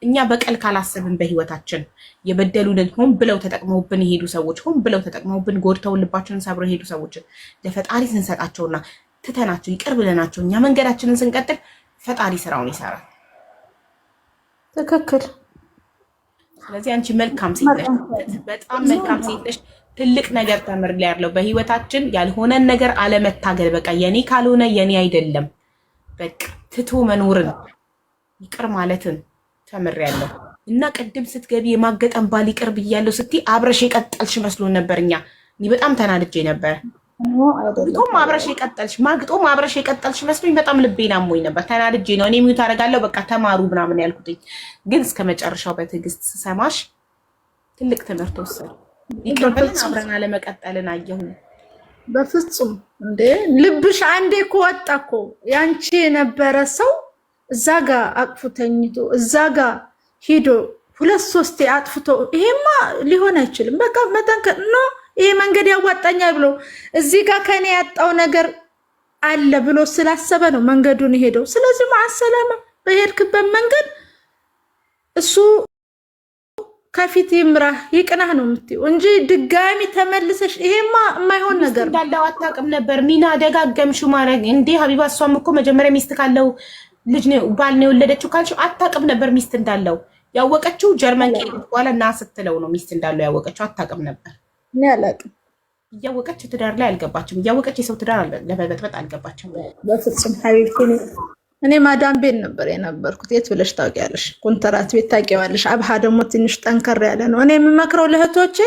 እኛ በቀል ካላሰብን በህይወታችን የበደሉንን ሆን ብለው ተጠቅመውብን የሄዱ ሰዎች ሆን ብለው ተጠቅመውብን ጎድተውን ልባችንን ሰብረው የሄዱ ሰዎችን ለፈጣሪ ስንሰጣቸውና ትተናቸው ይቅር ብለናቸው እኛ መንገዳችንን ስንቀጥል ፈጣሪ ስራውን ይሰራል። ትክክል። ስለዚህ አንቺ መልካም ሴት ነሽ፣ በጣም መልካም ሴት ነሽ። ትልቅ ነገር ተምሬያለሁ በህይወታችን ያልሆነን ነገር አለመታገል። በቃ የኔ ካልሆነ የኔ አይደለም በቃ ትቶ መኖርን ይቅር ማለትን ተምሬያለሁ። እና ቅድም ስትገቢ የማገጠን ባል ይቅር ብያለሁ ስትይ አብረሽ የቀጠልሽ መስሎን ነበር። እኔ በጣም ተናድጄ ነበር። ማግጦም አብረሽ የቀጠልሽ መስሎኝ በጣም ልቤን አሞኝ ነበር። ተናድጄ ነው እኔ ሚዩት አደርጋለሁ በቃ ተማሩ ምናምን ያልኩትኝ። ግን እስከ መጨረሻው በትዕግስት ስሰማሽ ትልቅ ትምህርት ወሰድኩ። ይቅር ብለን አብረን አለመቀጠልን አየሁ። በፍጹም እንዴ ልብሽ አንዴ እኮ ወጣ እኮ ያንቺ የነበረ ሰው እዛ ጋ አቅፉ ተኝቶ እዛ ጋ ሂዶ 2-3 አጥፍቶ ይሄማ ሊሆን አይችልም። በቃ መጠንከር ነው። ይሄ መንገድ ያዋጣኛል ብሎ እዚህ ጋር ከኔ ያጣው ነገር አለ ብሎ ስላሰበ ነው መንገዱን ሄደው። ስለዚህ ማሰላማ በሄድክበት መንገድ እሱ ከፊት ይምራህ ይቅናህ ነው የምትይው እንጂ ድጋሚ ተመልሰሽ ይሄማ የማይሆን ነገር እንዳለው አታውቅም ነበር። ሚና ደጋገምሽው ማድረግ እንዴ ሀቢባ። እሷም እኮ መጀመሪያ ሚስት ካለው ልጅ ነው ባል ነው የወለደችው ካልሽው አታውቅም ነበር ሚስት እንዳለው። ያወቀችው ጀርመን ከሄደች በኋላ እና ስትለው ነው ሚስት እንዳለው ያወቀችው። አታውቅም ነበር። እኔ አላውቅም። እያወቀች ትዳር ላይ አልገባችም። እያወቀች የሰው ትዳር ለበጥበጥ አልገባችም በፍጹም ሀቢብቲ። እኔ ማዳም ቤት ነበር የነበርኩት። የት ብለሽ ታውቂያለሽ? ኮንትራት ቤት ታውቂዋለሽ። አብሃ ደግሞ ትንሽ ጠንከር ያለ ነው። እኔ የምመክረው ለእህቶቼ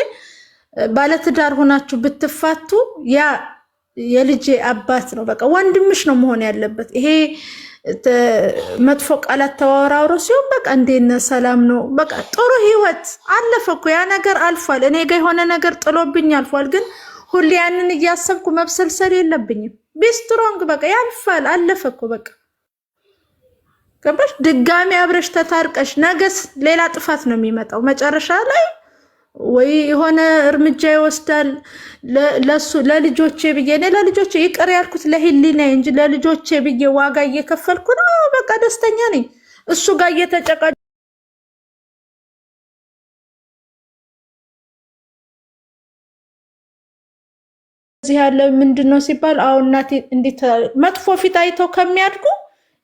ባለትዳር ሆናችሁ ብትፋቱ ያ የልጄ አባት ነው በቃ ወንድምሽ ነው መሆን ያለበት። ይሄ መጥፎ ቃላት ተዋራውሮ ሲሆን በቃ እንዴነ ሰላም ነው በቃ ጥሩ ህይወት አለፈ እኮ ያ ነገር አልፏል። እኔ ጋር የሆነ ነገር ጥሎብኝ አልፏል። ግን ሁሌ ያንን እያሰብኩ መብሰልሰል የለብኝም። ቢስትሮንግ በቃ ያልፋል አለፈ እኮ በቃ ገባሽ? ድጋሚ አብረሽ ተታርቀሽ ነገስ ሌላ ጥፋት ነው የሚመጣው። መጨረሻ ላይ ወይ የሆነ እርምጃ ይወስዳል። ለሱ ለልጆቼ ብዬ እኔ ለልጆቼ ይቅር ያልኩት ለህሊና እንጂ ለልጆቼ ብዬ ዋጋ እየከፈልኩ ነው። በቃ ደስተኛ ነኝ። እሱ ጋር እየተጨቃጨ እንደዚህ ያለ ምንድነው ሲባል አሁን እናቴ እንዴት መጥፎ ፊት አይተው ከሚያድጉ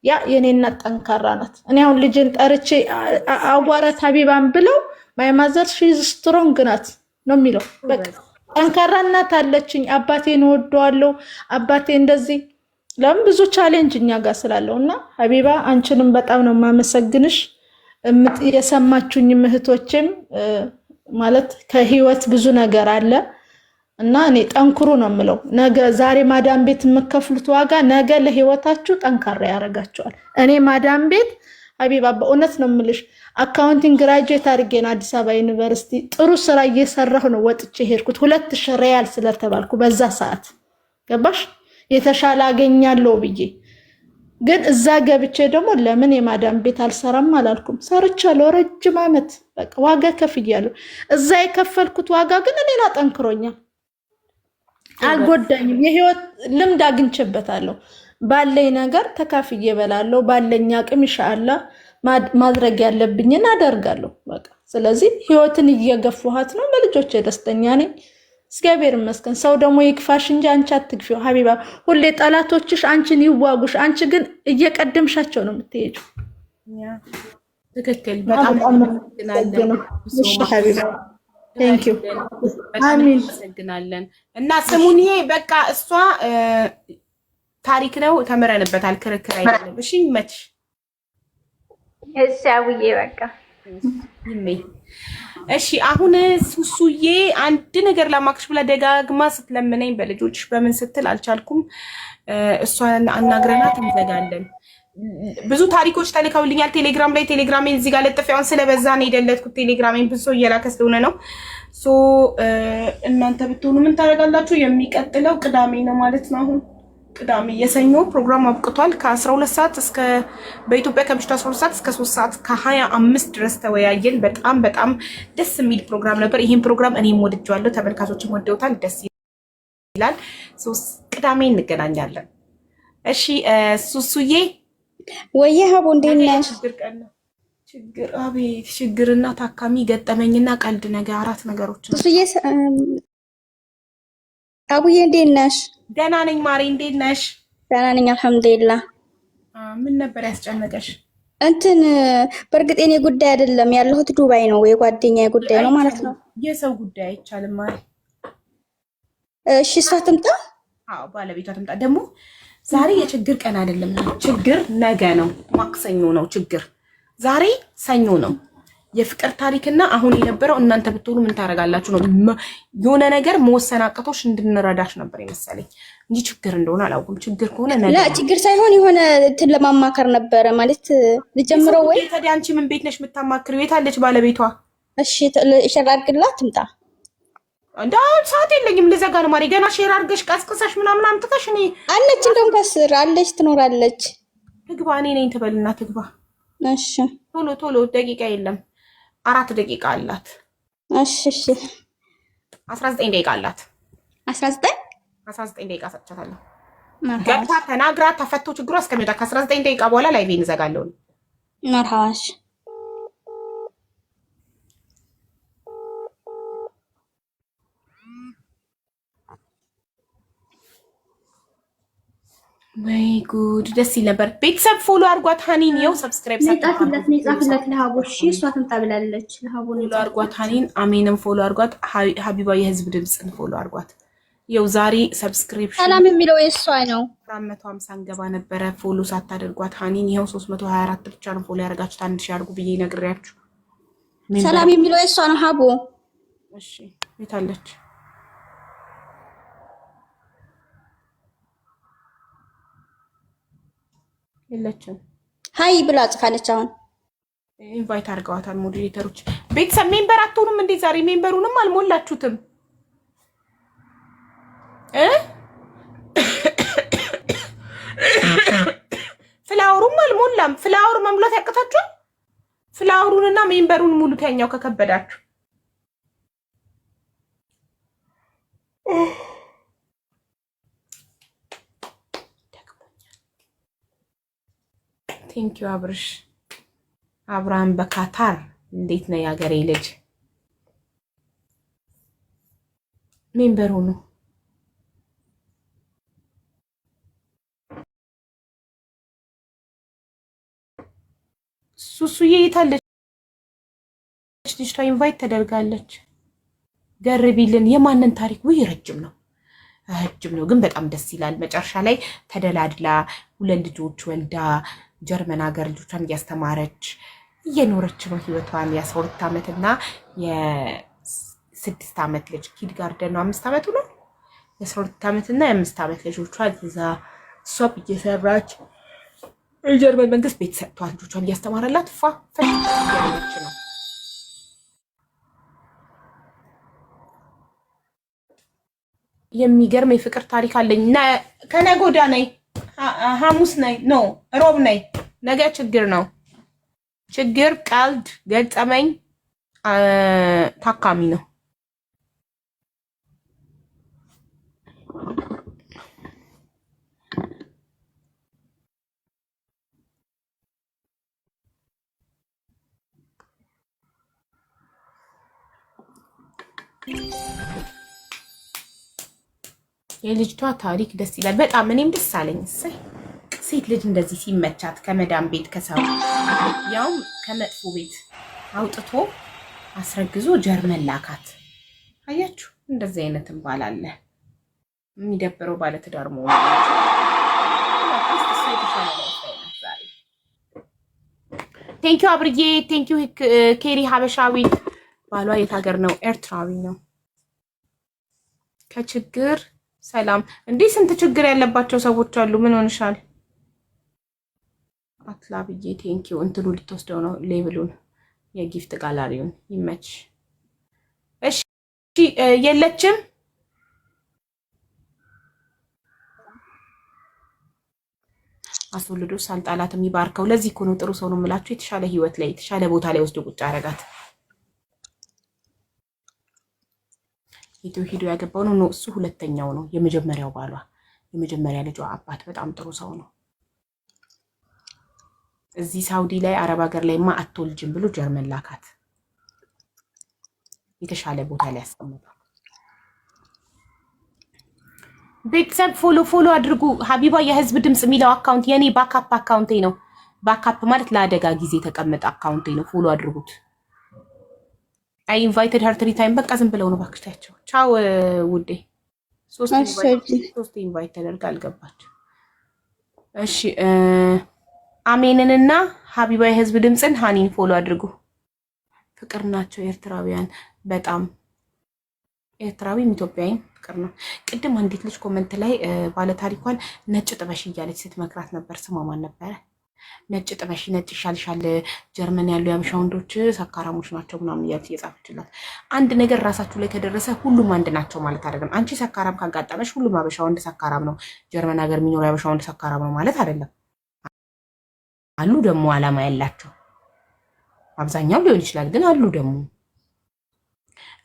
ያ የኔ እናት ጠንካራ ናት። እኔ አሁን ልጅን ጠርቼ አዋራት ሀቢባን ብለው ማይ ማዘር ሺ ኢዝ ስትሮንግ ናት ነው የሚለው። በቃ ጠንካራ እናት አለችኝ። አባቴን እወደዋለሁ። አባቴ እንደዚህ ለምን ብዙ ቻሌንጅ እኛ ጋር ስላለውና ሀቢባ አንቺንም በጣም ነው የማመሰግንሽ። የሰማችሁኝ እህቶችም ማለት ከህይወት ብዙ ነገር አለ እና እኔ ጠንክሩ ነው የምለው። ነገ ዛሬ ማዳም ቤት የምከፍሉት ዋጋ ነገ ለህይወታችሁ ጠንካራ ያደርጋችኋል። እኔ ማዳም ቤት ሀቢባ በእውነት ነው የምልሽ አካውንቲንግ ግራጁዌት አድርጌ ነው አዲስ አበባ ዩኒቨርሲቲ ጥሩ ስራ እየሰራሁ ነው ወጥቼ ሄድኩት 2000 ሪያል ስለተባልኩ በዛ ሰዓት ገባሽ የተሻለ አገኛለሁ ብዬ ግን እዛ ገብቼ ደግሞ ለምን የማዳም ቤት አልሰራም አላልኩም። ሰርቻለሁ ረጅም ዓመት በቃ ዋጋ ከፍያለሁ። እዛ የከፈልኩት ዋጋ ግን እኔን አጠንክሮኛል፣ አልጎዳኝም። የህይወት ልምድ አግኝቼበታለሁ። ባለኝ ነገር ተካፍዬ እበላለሁ። ባለኝ አቅም ኢንሻአላህ ማድረግ ያለብኝን አደርጋለሁ። በቃ ስለዚህ ህይወትን እየገፋኋት ነው። በልጆቼ ደስተኛ ነኝ። እግዚአብሔር ይመስገን። ሰው ደግሞ ይክፋሽ እንጂ አንቺ አትግፊው ሀቢባ። ሁሌ ጠላቶችሽ አንቺን ይዋጉሽ፣ አንቺ ግን እየቀደምሻቸው ነው የምትሄጂው። ትክክል። በጣም ሀቢባ ቴንክ ዩ አሚን። እናመሰግናለን። እና ስሙን ይሄ በቃ እሷ ታሪክ ነው ተምረንበታል፣ ክርክር አይደለም። እሺ ይመችሽ። እሺ አውዬ በቃ ይመይ። እሺ አሁን ሱሱዬ አንድ ነገር ለማክሽ ብላ ደጋግማ ስትለምነኝ በልጆች በምን ስትል አልቻልኩም። እሷን አናግረናት እንዘጋለን። ብዙ ታሪኮች ተልከውልኛል ቴሌግራም ላይ። ቴሌግራሜን እዚህ ጋር ለጥፊያውን ስለበዛ ነው የደለትኩት። ቴሌግራሜን ብዙ ሰው እየላከ ስለሆነ ነው። እናንተ ብትሆኑ ምን ታደርጋላችሁ? የሚቀጥለው ቅዳሜ ነው ማለት ነው። አሁን ቅዳሜ የሰኞ ፕሮግራም አብቅቷል። ከ12 ሰዓት እስከ በኢትዮጵያ ከምሽቱ 12 ሰዓት እስከ 3 ሰዓት ከ25 ድረስ ተወያየን። በጣም በጣም ደስ የሚል ፕሮግራም ነበር። ይሄን ፕሮግራም እኔም ወድጄዋለሁ፣ ተመልካቾችም ወደውታል። ደስ ይላል። ቅዳሜ እንገናኛለን። እሺ ሱሱዬ ወየ ሀቡ እንዴት ነሽ? ችግር አቤት ችግርና ታካሚ ገጠመኝና ቀልድ ነገር 4 ነገሮች ነው። ሱሱዬ አቡዬ እንዴት ነሽ? ደህና ነኝ ማሬ፣ እንዴት ነሽ? ደህና ነኝ አልሐምዱሊላህ። ምን ነበር ያስጨነቀሽ? እንትን በእርግጥ የኔ ጉዳይ አይደለም ያለሁት ዱባይ ነው፣ የጓደኛዬ ጉዳይ ነው ማለት ነው። የሰው ጉዳይ አይቻልም ማሬ። እሺ እሷ ትምጣ። አዎ ባለቤቷ ትምጣ። ደግሞ ዛሬ የችግር ቀን አይደለም፣ ችግር ነገ ነው፣ ማክሰኞ ነው ችግር። ዛሬ ሰኞ ነው። የፍቅር ታሪክና አሁን የነበረው እናንተ ብትሆኑ ምን ታደርጋላችሁ ነው። የሆነ ነገር መወሰን አቅቶሽ እንድንረዳሽ ነበር የመሰለኝ እንጂ ችግር እንደሆነ አላውቅም። ችግር ከሆነ ነገ ላ ችግር ሳይሆን የሆነ እንትን ለማማከር ነበረ ማለት ልጀምረው ወይ ታዲያ አንቺ ምን ቤት ነሽ የምታማክሪው? የት አለች ባለቤቷ? እሺ ሼር አድርግላት ትምጣ። እንዳ ሰዓት የለኝም ልዘጋ ነው ማሪ። ገና ሼር አድርገሽ ቀስቅሰሽ ምናምን አምጥተሽ እኔ አለች እንደውም ከስር አለች ትኖራለች። ትግባ እኔ ነኝ ትበልና ትግባ። እሺ ቶሎ ቶሎ ደቂቃ የለም 4 ደቂቃ አላት። እሺ እሺ 19 ደቂቃ አላት። 19 ደቂቃ ሰጥቻታለሁ። ገብታ ተናግራ ተፈቶ ችግሯ እስከሚወጣ ከ19 ደቂቃ በኋላ ላይቭ እንዘጋለሁ። መርሃባሽ ወይ ጉድ ደስ ይል ነበር። ቤተሰብ ፎሎ አርጓት ሀኒን ይኸው ሰብስክራይብ ጻፍለት ለሀቡ። እሺ እሷ ትምጣ ብላለች። ለሀቡ ፎሎ አርጓት ሀኒን፣ አሜንም ፎሎ አርጓት። ሀቢባ የህዝብ ድምጽን ፎሎ አርጓት። ይኸው ዛሬ ሰብስክሪፕሽን ሰላም የሚለው የእሷ ነው። 450 ገባ ነበረ ፎሎ ሳታደርጓት ሀኒን ይኸው 324 ብቻ ነው ፎሎ ያደርጋችሁት። 1000 አድርጉ ብዬ ነግሬያችሁ። ሰላም የሚለው የእሷ ነው ሀቡ። እሺ የታለች? የለችም። ሀይ ብላ ጽፋለች። አሁን ኢንቫይት አድርገዋታል ሞዴሬተሮች። ቤተሰብ ሜምበር አትሆኑም እንዴ? ዛሬ ሜምበሩንም አልሞላችሁትም ፍላወሩም አልሞላም። ፍላወሩ መሙላት ያቀታችኋል። ፍላወሩንና ሜምበሩን ሙሉት ያኛው ከከበዳችሁ። ቴንክ ዩ አብርሽ አብርሃም በካታር እንዴት ነው ያገሬ ልጅ? ሜምበር ሆኖ ሱሱዬ የታለች ልጅቷ? ኢንቫይት ተደርጋለች። ገርቢልን። የማንን ታሪክ? ውይ ረጅም ነው ግን በጣም ደስ ይላል። መጨረሻ ላይ ተደላድላ 2 ልጆች ወልዳ ጀርመን ሀገር ልጆቿን እያስተማረች እየኖረች ነው ህይወቷን። የ12 ዓመት እና የ6 ዓመት ልጅ ኪድ ጋርደን ነው 5 ዓመቱ ነው። የ12 ዓመት እና የ5 ዓመት ልጆቿን ይዛ እሷ እየሰራች የጀርመን መንግስት ቤት ሰጥቷል። ልጆቿን እያስተማረላት ፈሽ ነው። የሚገርም የፍቅር ታሪክ አለኝ። ከነገ ወዲያ ነይ፣ ሐሙስ ነይ፣ ኖ ሮብ ነይ። ነገ ችግር ነው። ችግር፣ ቀልድ፣ ገጠመኝ፣ ታካሚ ነው። የልጅቷ ታሪክ ደስ ይላል በጣም። እኔም ደስ አለኝ። ሴት ልጅ እንደዚህ ሲመቻት ከመዳም ቤት ከሰው ያውም ከመጥፎ ቤት አውጥቶ አስረግዞ ጀርመን ላካት። አያችሁ፣ እንደዚህ አይነትም ባል አለ። የሚደብረው ባለትዳር መሆኑ። ቴንኪው አብርዬ፣ ቴንኪው ኬሪ ሀበሻዊ። ባሏ የት ሀገር ነው? ኤርትራዊ ነው። ከችግር ሰላም። እንዲህ ስንት ችግር ያለባቸው ሰዎች አሉ። ምን ሆንሻል? አትላብዬ ቴንኪው። እንትኑ ልትወስደው ነው ሌብሉን፣ የጊፍት ጋላሪውን። ይመች። እሺ የለችም። አስወልዶ ሳልጣላት የሚባርከው። ለዚህ እኮ ነው ጥሩ ሰው ነው የምላችሁ። የተሻለ ህይወት ላይ የተሻለ ቦታ ላይ ወስዶ ቁጭ አረጋት። ሄዶ ያገባው ነው እሱ። ሁለተኛው ነው። የመጀመሪያው ባሏ የመጀመሪያ ልጇ አባት በጣም ጥሩ ሰው ነው። እዚህ ሳውዲ ላይ አረብ ሀገር ላይማ አትወልጅም ብሎ ጀርመን ላካት። የተሻለ ቦታ ላይ ያስቀምጣል። ቤተሰብ ፎሎ አድርጉ። ሀቢባ የህዝብ ድምጽ የሚለው አካውንት የኔ ባካፕ አካውንቴ ነው። ባካፕ ማለት ለአደጋ ጊዜ የተቀመጠ አካውንቴ ነው። ፎሎ አድርጉት። አይ ኢንቫይትድ ሀር 3 ታይም። በቃ ዝም ብለው ነው ባክሽታቸው። ቻው ውዴ። 3 ኢንቫይት ተደርጋ አልገባች። እሺ አሜንንና ሀቢባ የህዝብ ድምጽን ሃኒን ፎሎ አድርጉ። ፍቅር ናቸው ኤርትራውያን። በጣም ኤርትራዊም ኢትዮጵያዊም ፍቅር ነው። ቅድም አንዲት ልጅ ኮመንት ላይ ባለታሪኳን ነጭ ጥበሽ እያለች ስትመክራት ነበር። ስሟ ማን ነበረ? ነጭ ጥበሽ፣ ነጭ ይሻልሻል፣ ጀርመን ያሉ የሀበሻ ወንዶች ሰካራሞች ናቸው ምናምን እያለች እየጻፈችላት። አንድ ነገር ራሳችሁ ላይ ከደረሰ ሁሉም አንድ ናቸው ማለት አይደለም። አንቺ ሰካራም ካጋጠመሽ ሁሉም ሀበሻ ወንድ ሰካራም ነው፣ ጀርመን ሀገር የሚኖር የሀበሻ ወንድ ሰካራም ነው ማለት አይደለም። አሉ ደግሞ አላማ ያላቸው፣ አብዛኛው ሊሆን ይችላል ግን አሉ ደግሞ።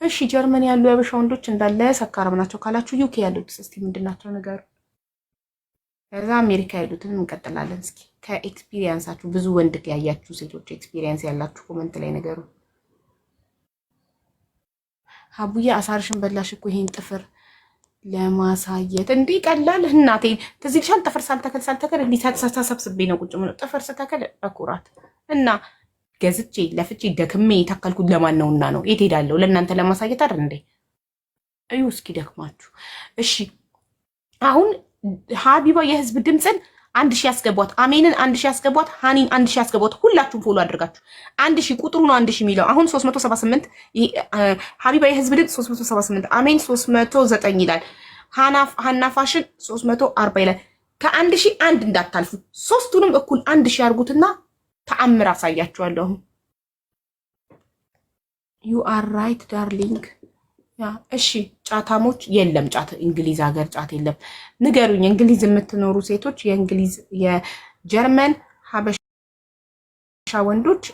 እሺ ጀርመን ያሉ የሀበሻ ወንዶች እንዳለ ሰካራም ናቸው ካላችሁ ዩኬ ያሉት እስቲ ምንድን ናቸው ነገሩ? ከዛ አሜሪካ ያሉትን እንቀጥላለን። እስኪ ከኤክስፒሪየንሳችሁ ብዙ ወንድ ያያችሁ ሴቶች ኤክስፒሪየንስ ያላችሁ ኮመንት ላይ ነገሩ። ሀቡዬ አሳርሽን በላሽ እኮ ይሄን ጥፍር ለማሳየት እንዲህ ቀላል። እናቴ ትዝ ይልሻል? ጥፍር ሳልተከል እንዲህ ተሰብስቤ ነው ቁጭ ምነው። ጥፍር ስተከል በኩራት እና ገዝቼ ለፍቼ ደክሜ የታከልኩት ለማን ነውና ነው? የት ሄዳለሁ? ለእናንተ ለማሳየት አይደል እንዴ? እዩ እስኪ ደክማችሁ። እሺ አሁን ሀቢባ የህዝብ ድምፅን 1000 ያስገቧት፣ አሜንን 1000 ያስገቧት፣ ሃኒን 1000 ያስገቧት። ሁላችሁም ፎሎ አድርጋችሁ 1000 ቁጥሩ ነው 1000 የሚለው አሁን 378። ሀቢባ የህዝብ ድምፅ 378፣ አሜን 309 ይላል። ሃና ፋሽን 340 ይላል። ከ1000 አንድ እንዳታልፉ። ሶስቱንም እኩል 1000 ያርጉትና ተአምር አሳያችኋለሁ። ዩ አር ራይት ዳርሊንግ። እሺ ጫታሞች የለም። ጫት እንግሊዝ ሀገር ጫት የለም። ንገሩኝ፣ እንግሊዝ የምትኖሩ ሴቶች የእንግሊዝ የጀርመን ሀበሻ ወንዶች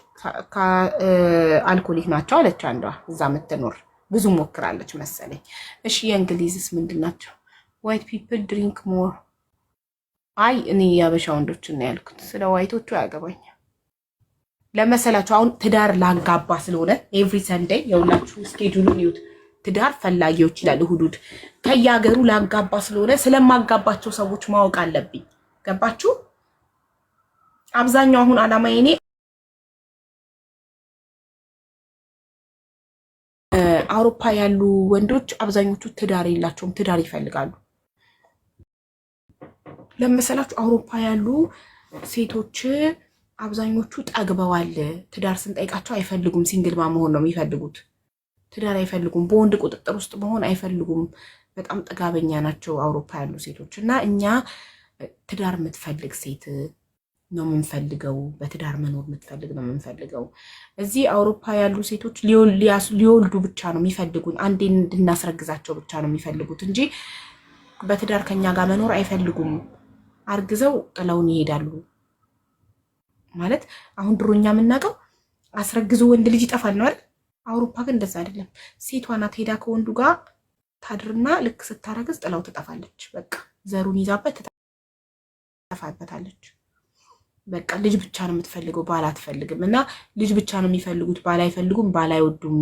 አልኮሊክ ናቸው አለች አንዷ። እዛ የምትኖር ብዙ ሞክራለች መሰለኝ። እሺ የእንግሊዝስ ምንድን ናቸው? ዋይት ፒፕል ድሪንክ ሞር። አይ እኔ የሀበሻ ወንዶች ነው ያልኩት። ስለ ዋይቶቹ አያገባኝ ለመሰላችሁ። አሁን ትዳር ላጋባ ስለሆነ ኤቭሪ ሰንዴይ የሁላችሁ ስኬጁሉን ይዩት። ትዳር ፈላጊዎች ይላል እሁድ ከየሀገሩ ላጋባ ስለሆነ ስለማጋባቸው ሰዎች ማወቅ አለብኝ። ገባችሁ? አብዛኛው አሁን አላማዬ እኔ አውሮፓ ያሉ ወንዶች አብዛኞቹ ትዳር የላቸውም፣ ትዳር ይፈልጋሉ። ለምሳላችሁ አውሮፓ ያሉ ሴቶች አብዛኞቹ ጠግበዋል። ትዳር ስንጠይቃቸው አይፈልጉም፣ ሲንግል መሆን ነው የሚፈልጉት። ትዳር አይፈልጉም፣ በወንድ ቁጥጥር ውስጥ መሆን አይፈልጉም። በጣም ጥጋበኛ ናቸው አውሮፓ ያሉ ሴቶች። እና እኛ ትዳር የምትፈልግ ሴት ነው የምንፈልገው፣ በትዳር መኖር የምትፈልግ ነው የምንፈልገው። እዚህ አውሮፓ ያሉ ሴቶች ሊወልዱ ብቻ ነው የሚፈልጉን፣ አንዴ እንድናስረግዛቸው ብቻ ነው የሚፈልጉት እንጂ በትዳር ከኛ ጋር መኖር አይፈልጉም። አርግዘው ጥለውን ይሄዳሉ። ማለት አሁን ድሮኛ የምናውቀው አስረግዞ ወንድ ልጅ ይጠፋል ነው አይደል? አውሮፓ ግን እንደዛ አይደለም። ሴቷ ናት ሄዳ ከወንዱ ጋር ታድርና ልክ ስታረግዝ ጥላው ትጠፋለች። በቃ ዘሩን ይዛበት ትጠፋበታለች። በቃ ልጅ ብቻ ነው የምትፈልገው፣ ባል አትፈልግም። እና ልጅ ብቻ ነው የሚፈልጉት፣ ባል አይፈልጉም፣ ባል አይወዱም።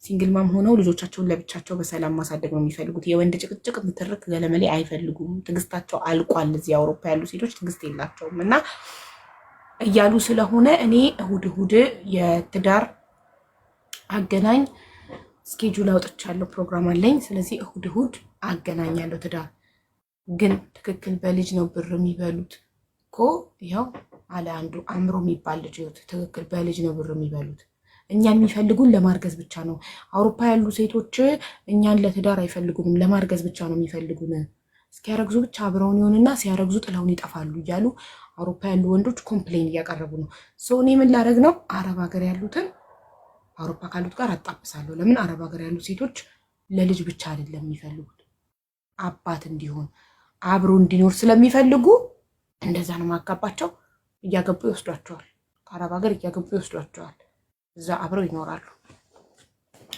ሲንግል ማም ሆነው ልጆቻቸውን ለብቻቸው በሰላም ማሳደግ ነው የሚፈልጉት። የወንድ ጭቅጭቅ፣ ምትርክ፣ ገለመሌ አይፈልጉም። ትግስታቸው አልቋል። እዚህ አውሮፓ ያሉ ሴቶች ትግስት የላቸውም እና እያሉ ስለሆነ እኔ እሁድ የትዳር አገናኝ ስኬጁል አውጥቻለሁ፣ ፕሮግራም አለኝ። ስለዚህ እሁድ አገናኛለሁ። ትዳር ግን ትክክል በልጅ ነው ብር የሚበሉት እኮ ያው አለ አንዱ አእምሮ የሚባል ልጅ ትክክል በልጅ ነው ብር የሚበሉት። እኛን የሚፈልጉን ለማርገዝ ብቻ ነው። አውሮፓ ያሉ ሴቶች እኛን ለትዳር አይፈልጉንም፣ ለማርገዝ ብቻ ነው የሚፈልጉን። እስኪያረግዙ ብቻ አብረውን ይሆንና ሲያረግዙ ጥለውን ይጠፋሉ እያሉ አውሮፓ ያሉ ወንዶች ኮምፕሌን እያቀረቡ ነው። ሰው እኔ ምን ላደርግ ነው? አረብ ሀገር ያሉትን አውሮፓ ካሉት ጋር አጣብሳለሁ። ለምን አረብ ሀገር ያሉ ሴቶች ለልጅ ብቻ አይደለም የሚፈልጉት፣ አባት እንዲሆን አብሮ እንዲኖር ስለሚፈልጉ እንደዛ ነው ማጋባቸው። እያገቡ ይወስዷቸዋል፣ ከአረብ ሀገር እያገቡ ይወስዷቸዋል። እዛ አብረው ይኖራሉ።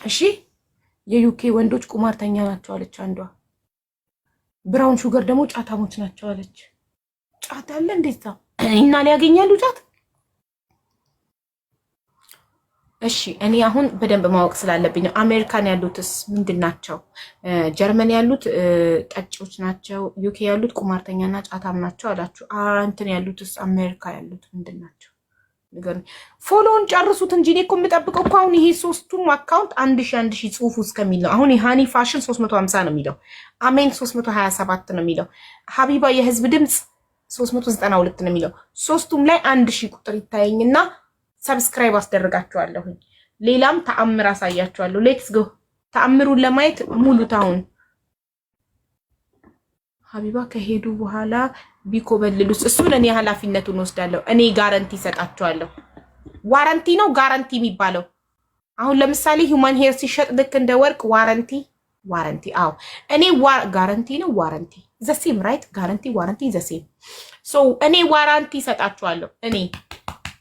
እሺ የዩኬ ወንዶች ቁማርተኛ ናቸው አለች አንዷ። ብራውን ሹገር ደግሞ ጫታሞች ናቸው አለች። ጫት አለ እንዴት ነው እና ሊያገኛሉ ጫት? እሺ እኔ አሁን በደንብ ማወቅ ስላለብኝ ነው። አሜሪካን ያሉትስ ምንድን ናቸው? ጀርመን ያሉት ጠጪዎች ናቸው። ዩኬ ያሉት ቁማርተኛና ጫታም ናቸው አላችሁ። እንትን ያሉትስ አሜሪካ ያሉት ምንድን ናቸው? ንገሩኝ። ፎሎውን ጨርሱት እንጂ እኔ እኮ የምጠብቀው እኮ አሁን ይሄ ሶስቱም አካውንት 1000 ጽሁፉ እስከሚል ነው። አሁን የሃኒ ፋሽን 350 ነው የሚለው፣ አሜን 327 ነው የሚለው፣ ሀቢባ የህዝብ ድምፅ 392 ነው የሚለው። ሶስቱም ላይ 1000 ቁጥር ይታየኝና ሰብስክራይብ አስደርጋችኋለሁ። ሌላም ተአምር አሳያችኋለሁ። ሌትስ ጎ። ተአምሩን ለማየት ሙሉ ታውን ሀቢባ ከሄዱ በኋላ ቢኮበልሉስ? እሱን እኔ ኃላፊነቱን ወስዳለሁ። እኔ ጋራንቲ ሰጣችኋለሁ። ዋረንቲ ነው ጋራንቲ የሚባለው። አሁን ለምሳሌ ሂውማን ሄር ሲሸጥ ልክ እንደ ወርቅ ዋረንቲ። አዎ እኔ ጋራንቲ ነው ዋረንቲ ዘሴም ራይት። ጋራንቲ ዋረንቲ ዘሴም። ሶ እኔ ዋራንቲ ሰጣችኋለሁ። እኔ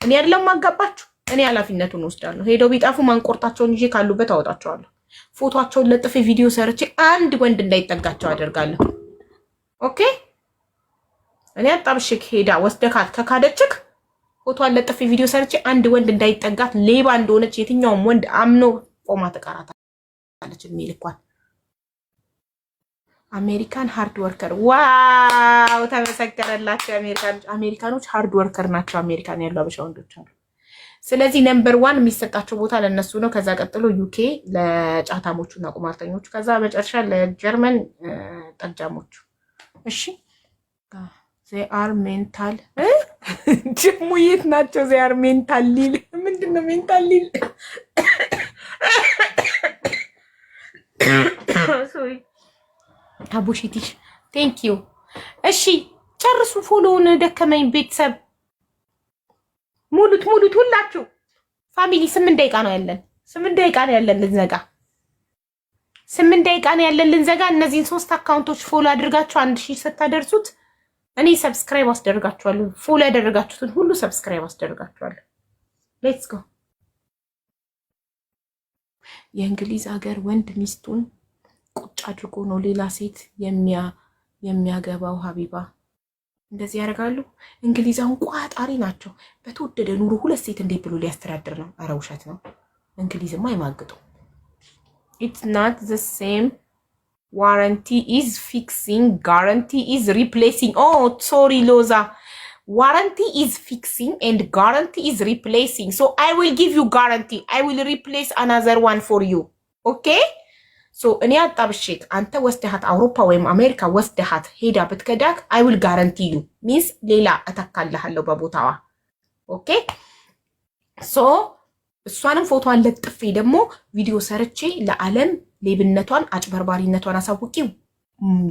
አይደለም ማጋባችሁ፣ እኔ ኃላፊነቱን ወስዳለሁ። ሄደው ቢጣፉ ማንቆርጣቸውን ይዤ ካሉበት አወጣቸዋለሁ። ፎቶአቸውን ለጥፌ ቪዲዮ ሰርቼ አንድ ወንድ እንዳይጠጋቸው አደርጋለሁ። ኦኬ እኔ አጣብሽክ ሄዳ ወስደካት ከካደችክ ፎቶዋን ለጥፌ ቪዲዮ ሰርቼ አንድ ወንድ እንዳይጠጋት፣ ሌባ እንደሆነች የትኛውም ወንድ አምኖ ቆማ ተቀራታለች የሚልኳል። አሜሪካን ሃርድ ወርከር። ዋው ተመሰከረላቸው። አሜሪካኖች ሃርድ ወርከር ናቸው። አሜሪካን ያሉ አበሻ ወንዶች አሉ። ስለዚህ ነምበር 1 የሚሰጣቸው ቦታ ለነሱ ነው። ከዛ ቀጥሎ ዩኬ ለጫታሞቹ እና ቁማርተኞቹ፣ ከዛ መጨረሻ ለጀርመን ጠጃሞቹ። እሺ they are mental ጀሙ የት ናቸው? they are mental ሊል ምንድነው? mental ሊል sorry አቡሽቲሽ ቴንክ ዩ። እሺ ጨርሱ። ፎሎውን ደከመኝ። ቤተሰብ ሙሉት ሁላችሁ ፋሚሊ። 8 ደቂቃ ነው ያለን። 8 ደቂቃ ነው ያለን ልንዘጋ። 8 ደቂቃ ነው ያለን ልንዘጋ። እነዚህን 3 አካውንቶች ፎሎ አድርጋችሁ 1000 ስታደርሱት እኔ ሰብስክራይብ አስደርጋችኋለሁ። ፎሎ ያደረጋችሁትን ሁሉ ሰብስክራይብ አስደርጋችኋለሁ። ሌትስ ጎ። የእንግሊዝ ሀገር ወንድ ሚስቱን ቁጭ አድርጎ ነው ሌላ ሴት የሚያገባው። ሀቢባ እንደዚህ ያደርጋሉ። እንግሊዝ አሁን ቋጣሪ ናቸው። በተወደደ ኑሮ 2 ሴት እንዴት ብሎ ሊያስተዳድር ነው? ኧረ ውሸት ነው። እንግሊዝማ አይማግጡ። it's not the same. warranty is fixing, guarantee is replacing. oh sorry Loza, warranty is fixing and guarantee is replacing. So I will give you guarantee, I will replace another one for you. ኦኬ ሶ እኔ አጣብሼክ አንተ ወስደሃት አውሮፓ ወይም አሜሪካ ወስደሃት ሄዳ ብትከዳክ አይ ዊል ጋረንቲ ዩ ሚንስ ሌላ እተካልሃለሁ በቦታዋ። ኦኬ ሶ እሷንም ፎቶዋን ለጥፌ ደግሞ ቪዲዮ ሰርቼ ለዓለም ሌብነቷን አጭበርባሪነቷን አሳውቂ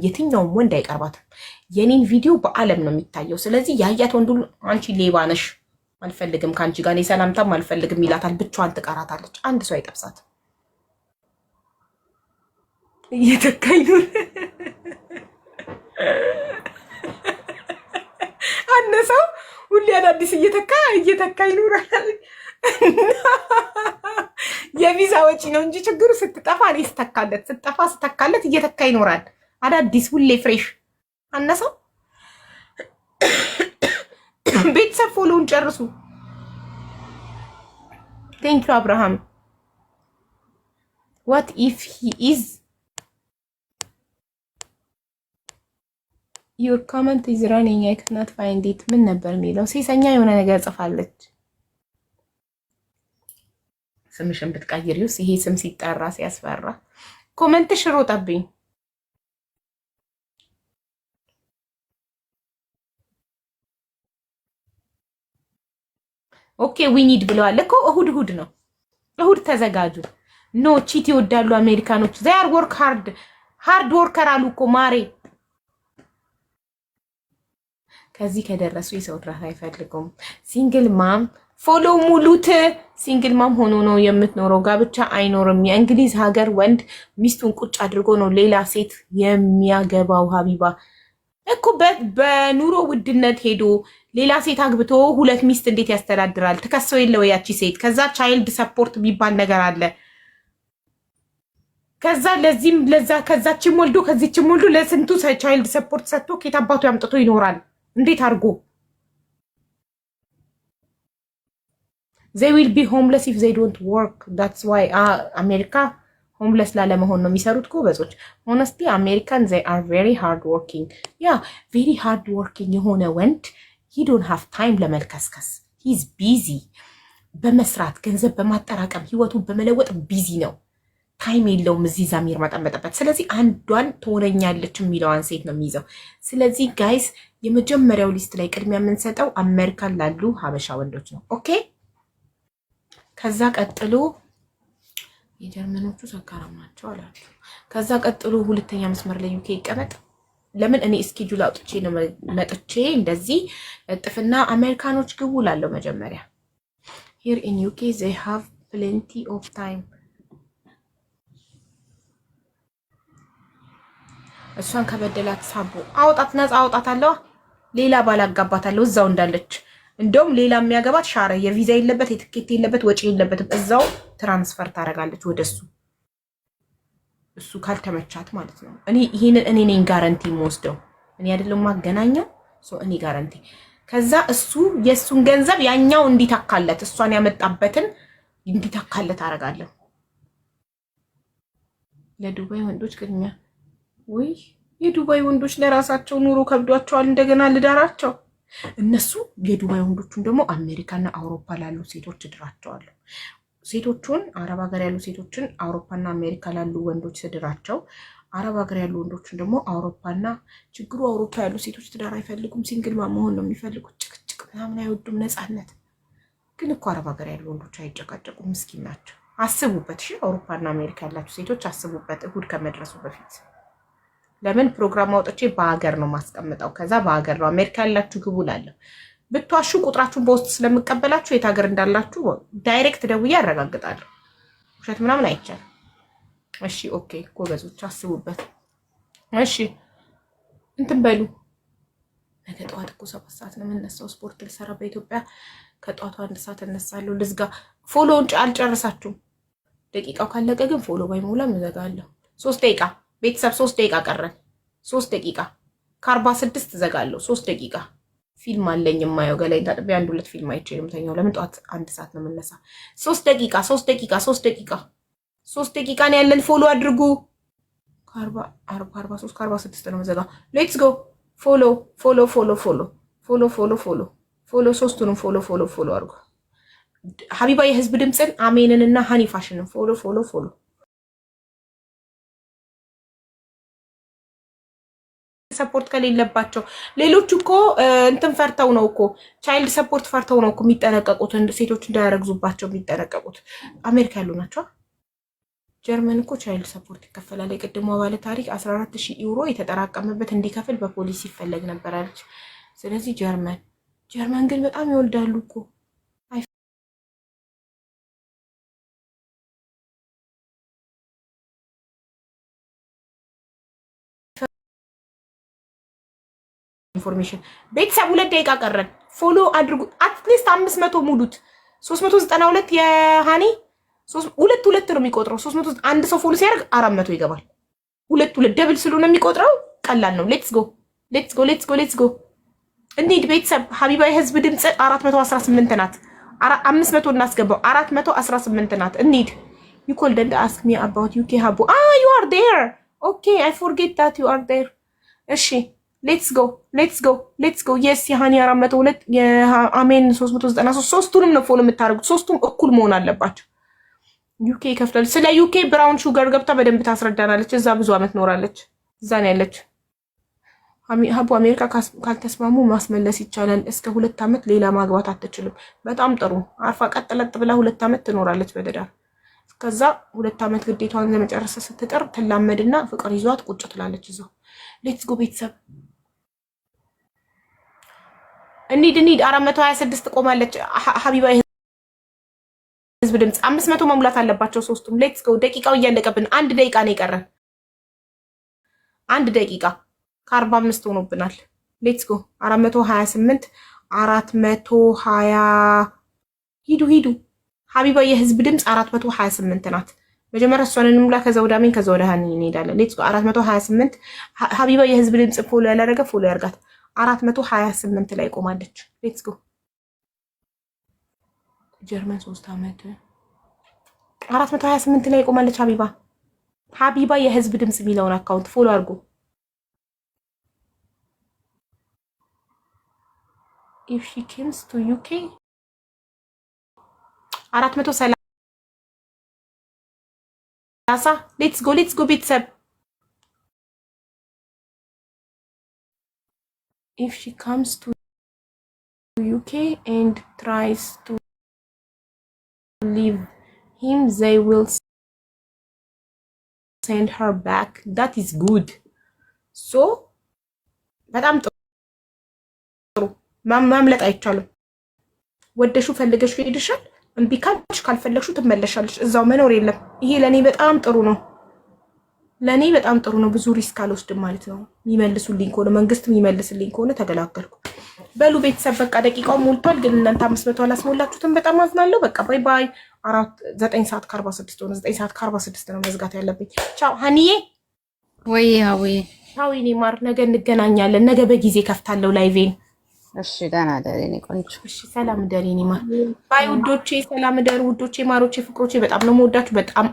የትኛውም ወንድ አይቀርባትም። የኔን ቪዲዮ በዓለም ነው የሚታየው። ስለዚህ ያያት ወንዱ አንቺ ሌባ ነሽ አልፈልግም ከአንቺ ጋር እኔ ሰላምታም አልፈልግም ይላታል። ብቻዋን ትቀራታለች። አንድ ሰው አይጠብሳት። እየተካኝ ነው አነሳው ሁሌ አዳዲስ እየተካኝ ነው የቪዛ ወጪ ነው እንጂ ችግሩ ስትጠፋ እኔ ስተካለት እየተካ ይኖራል። አዳዲስ ሁሌ ፍሬሽ አነሳው። ቤተሰብ ፎሎውን ጨርሱ። ቴንክ ዩ አብርሃም። ዋት ኢፍ ሂ ኢዝ ዩር ኮመንት ኢዝ ራኒንግ አይ ካንት ፋይንድ ኢት። ምን ነበር የሚለው? ሴሰኛ የሆነ ነገር ጽፋለች። ስምሽን ብትቀይሪውስ? ይሄ ስም ሲጠራ ሲያስፈራ። ኮመንትሽ ሮጠብኝ። ኦኬ ዊኒድ ብለዋል እኮ እሁድ ነው። እሁድ ተዘጋጁ። ኖ ቺት ይወዳሉ አሜሪካኖች። ዛር ወርክ ሃርድ ወርከር አሉ እኮ ማሬ። ከዚህ ከደረሱ የሰው እርዳታ አይፈልጉም። ሲንግል ማም ፎሎ ሙሉት። ሲንግል ማም ሆኖ ነው የምትኖረው። ጋብቻ አይኖርም። የእንግሊዝ ሀገር ወንድ ሚስቱን ቁጭ አድርጎ ነው ሌላ ሴት የሚያገባው። ሀቢባ እኮ በኑሮ ውድነት ሄዶ ሌላ ሴት አግብቶ ሁለት ሚስት እንዴት ያስተዳድራል? ተከሰው የለው ያቺ ሴት። ከዛ ቻይልድ ሰፖርት የሚባል ነገር አለ። ከዛ ለዚህም ለዛ ከዛችም ወልዶ ከዚችም ወልዶ ለስንቱ ቻይልድ ሰፖርት ሰጥቶ ከየት አባቱ ያምጥቶ ይኖራል? እንዴት አድርጎ? they will be homeless if they don't work. that's why አሜሪካ ሆምለስ ላለመሆን ነው የሚሰሩት ጎበዞች። honestly American they are very hard working. very hard working የሆነ ወንድ he don't have time ለመልከስከስ. he's busy በመስራት ገንዘብ በማጠራቀም ህይወቱን በመለወጥ ቢዚ ነው። ታይም የለውም እዚህ ዛሚር መጠመጠበት። ስለዚህ አንዷን ትሆነኛለች የሚለዋን ሴት ነው የሚይዘው። ስለዚህ ጋይስ የመጀመሪያው ሊስት ላይ ቅድሚያ የምንሰጠው አሜሪካን ላሉ ሀበሻ ወንዶች ነው። ኦኬ ከዛ ቀጥሎ የጀርመኖቹ ሰካራም ናቸው አላችሁ። ከዛ ቀጥሎ ሁለተኛ መስመር ላይ ዩኬ ይቀመጥ። ለምን እኔ እስኬጁል አውጥቼ ነው መጥቼ እንደዚህ እጥፍና አሜሪካኖች ግቡ ላለው መጀመሪያ here in UK they have plenty of time። እሷን ከበደላት ሳቦ አውጣት፣ ነፃ አውጣታለሁ። ሌላ ባላጋባታለሁ እዛው እንዳለች። እንደውም ሌላ የሚያገባት ሻረ የቪዛ የለበት የትኬት የለበት ወጪ የለበትም። እዛው ትራንስፈር ታደርጋለች ወደሱ። እሱ ካልተመቻት ማለት ነው። እኔ ነኝ ጋራንቲ የምወስደው። እኔ አይደለም ማገናኘው እኔ ጋራንቲ። ከዛ እሱ የሱን ገንዘብ ያኛው እንዲታካለት እሷን ያመጣበትን እንዲታካለት አደርጋለሁ። ለዱባይ ወንዶች ቅድሚያ ወይ የዱባይ ወንዶች ለራሳቸው ኑሮ ከብዷቸዋል። እንደገና ልዳራቸው። እነሱ የዱባይ ወንዶቹን ደግሞ አሜሪካና አውሮፓ ላሉ ሴቶች እድራቸዋለሁ። ሴቶቹን አረብ ሀገር ያሉ ሴቶችን አውሮፓና አሜሪካ ላሉ ወንዶች ስድራቸው፣ አረብ ሀገር ያሉ ወንዶችን ደግሞ አውሮፓና ችግሩ አውሮፓ ያሉ ሴቶች ትዳር አይፈልጉም። ሲንግል መሆን ነው የሚፈልጉት። ጭቅጭቅ ምናምን አይወዱም። ነፃነት ግን እኮ አረብ ሀገር ያሉ ወንዶች አይጨቃጨቁም። ምስኪን ናቸው። አስቡበት። እሺ አውሮፓና አሜሪካ ያላችሁ ሴቶች አስቡበት። እሁድ ከመድረሱ በፊት ለምን ፕሮግራም አውጥቼ በሀገር ነው ማስቀምጠው። ከዛ በሀገር ነው አሜሪካ ያላችሁ ግቡ ላለሁ። ብትዋሹ ቁጥራችሁን በውስጥ ስለምቀበላችሁ የት ሀገር እንዳላችሁ ዳይሬክት ደውዬ ያረጋግጣለሁ። ውሸት ምናምን አይቻልም። እሺ ኦኬ ጎበዞች አስቡበት። እሺ እንትን በሉ። ነገ ጠዋት እኮ 7 ሰዓት ነው የምነሳው ስፖርት ልሰራ በኢትዮጵያ። ከጠዋቱ 1 ሰዓት እነሳለሁ። ልዝጋ። ፎሎውን አልጨረሳችሁም። ደቂቃው ካለቀ ግን ፎሎ ባይሞላም እዘጋለሁ። 3 ደቂቃ ቤተሰብ 3 ደቂቃ ቀረን። 3 ደቂቃ ከ46 እዘጋለሁ። 3 ደቂቃ ፊልም አለኝ የማየው ገላይ ታጥቤ 1-2 ፊልም አይቼ ነው የምተኛው። ለምን ጠዋት 1 ሰዓት ነው የምነሳ። 3 ደቂቃ 3 ደቂቃ 3 ደቂቃ 3 ደቂቃ ነው ያለን። ፎሎ አድርጉ። ከ43 ከ46 ነው የምዘጋው። ሌትስ ጎ ፎሎ ፎሎ ፎሎ ፎሎ ፎሎ ፎሎ ፎሎ ፎሎ ሶስቱንም ፎሎ ፎሎ ፎሎ አድርጉ። ሀቢባ የህዝብ ድምፅን አሜንንና ሃኒ ፋሽንን ፎሎ ፎሎ ፎሎ ሰፖርት ከሌለባቸው ሌሎቹ እኮ እንትን ፈርተው ነው እኮ ቻይልድ ሰፖርት ፈርተው ነው እኮ የሚጠነቀቁት ሴቶች እንዳያረግዙባቸው የሚጠነቀቁት አሜሪካ ያሉ ናቸው። ጀርመን እኮ ቻይልድ ሰፖርት ይከፈላል። የቅድሞ ባለ ታሪክ 14000 ዩሮ የተጠራቀመበት እንዲከፍል በፖሊስ ይፈለግ ነበር አለች። ስለዚህ ጀርመን ግን በጣም ይወልዳሉ እኮ ኢንፎርሜሽን ቤተሰብ 2 ደቂቃ ቀረን። ፎሎ አድርጉ። አትሊስት 500 ሙሉት። 392 የሃኒ 2 ነው የሚቆጥረው። 300 አንድ ሰው ፎሎ ሲያደርግ 400 ይገባል። 2 ደብል ስለሆነ የሚቆጥረው ቀላል ነው። ሌትስ ጎ እንሂድ ቤተሰብ። ሀቢባ የህዝብ ድምፅ 418 ናት። 500 እናስገባው። 418 ናት። እንሂድ። you called and ask me about UK ሀቡ you are there. okay I forget that you are there. እሺ ሌትስ ጎ yes የሃኒ 402 የአሜን 393 ሶስቱንም ነው ፎሎ የምታደርጉት። ሶስቱም እኩል መሆን አለባቸው። ዩኬ ይከፍላል። ስለ ዩኬ ብራውን ሹገር ገብታ በደንብ ታስረዳናለች። እዛ ብዙ አመት ኖራለች። እዛ ነው ያለች። ሀቡ አሜሪካ ካልተስማሙ ማስመለስ ይቻላል። እስከ 2 አመት ሌላ ማግባት አትችልም። በጣም ጥሩ። አርፋ ቀጥለጥ ብላ 2 አመት ትኖራለች በትዳር። ከዛ 2 አመት ግዴታዋን ለመጨረስ ስትጥር ትላመድና ፍቅር ይዟት ቁጭ ትላለች እዛው። ሌትስ ጎ ቤተሰብ እንሂድ 426 ቆማለች ሀቢባ ህዝብ ድምፅ 500 መሙላት አለባቸው ሶስቱም። ሌትስ ጎ ደቂቃው እያለቀብን 1 ደቂቃ ነው የቀረን። 1 ደቂቃ ከ45 ሆኖብናል። ሌትስ ጎ 428 420 ሂዱ ሀቢባ የህዝብ ድምፅ 428 ናት። መጀመሪያ እሷን እንሙላ፣ ከዛ ወደ አሜን፣ ከዛ ወደ ሃኒ እንሄዳለን። ሌትስ ጎ 428 ሀቢባ የህዝብ ድምፅ ፎሎ ያላደረገ ፎሎ ያርጋት። 428 ላይ ቆማለች። ሌትስ ጎ ጀርመን 3 አመት 428 ላይ ቆማለች። ሀቢባ የህዝብ ድምፅ የሚለውን አካውንት ፎሎ አድርጉ። if she comes to UK 430 ሌትስ ጎ ቤተሰብ if she comes to UK and tries to leave him they will send her back. that is good. so በጣም ጥሩ ማምለጥ አይቻልም። ወደሹ ፈልገሹ ይሄድሻል። እምቢ ካልሽ ካልፈለግሹ ትመለሻለሽ። እዛው መኖር የለም። ይሄ ለኔ በጣም ጥሩ ነው። ብዙ ሪስክ አልወስድም ማለት ነው። የሚመልሱልኝ ከሆነ መንግስት የሚመልስልኝ ከሆነ ተገላገልኩ። በሉ ቤተሰብ በቃ ደቂቃው ሞልቷል፣ ግን እናንተ 500 አላስሞላችሁትም። በጣም አዝናለሁ። በቃ ባይ 9 ሰዓት ከ46 ሆነ። 9 ሰዓት ከ46 ነው መዝጋት ያለብኝ። ቻው ሃኒዬ። ወይ ቻው የኔ ማር፣ ነገ እንገናኛለን። ነገ በጊዜ ከፍታለሁ ላይቬን። እሺ ደህና ደሪ እኔ ቆንጆ። እሺ ሰላም ደሪ እኔ ማር። ባይ ውዶቼ፣ ሰላም ደሩ ውዶቼ፣ ማሮቼ፣ ፍቅሮቼ። በጣም ነው የምወዳችሁ በጣም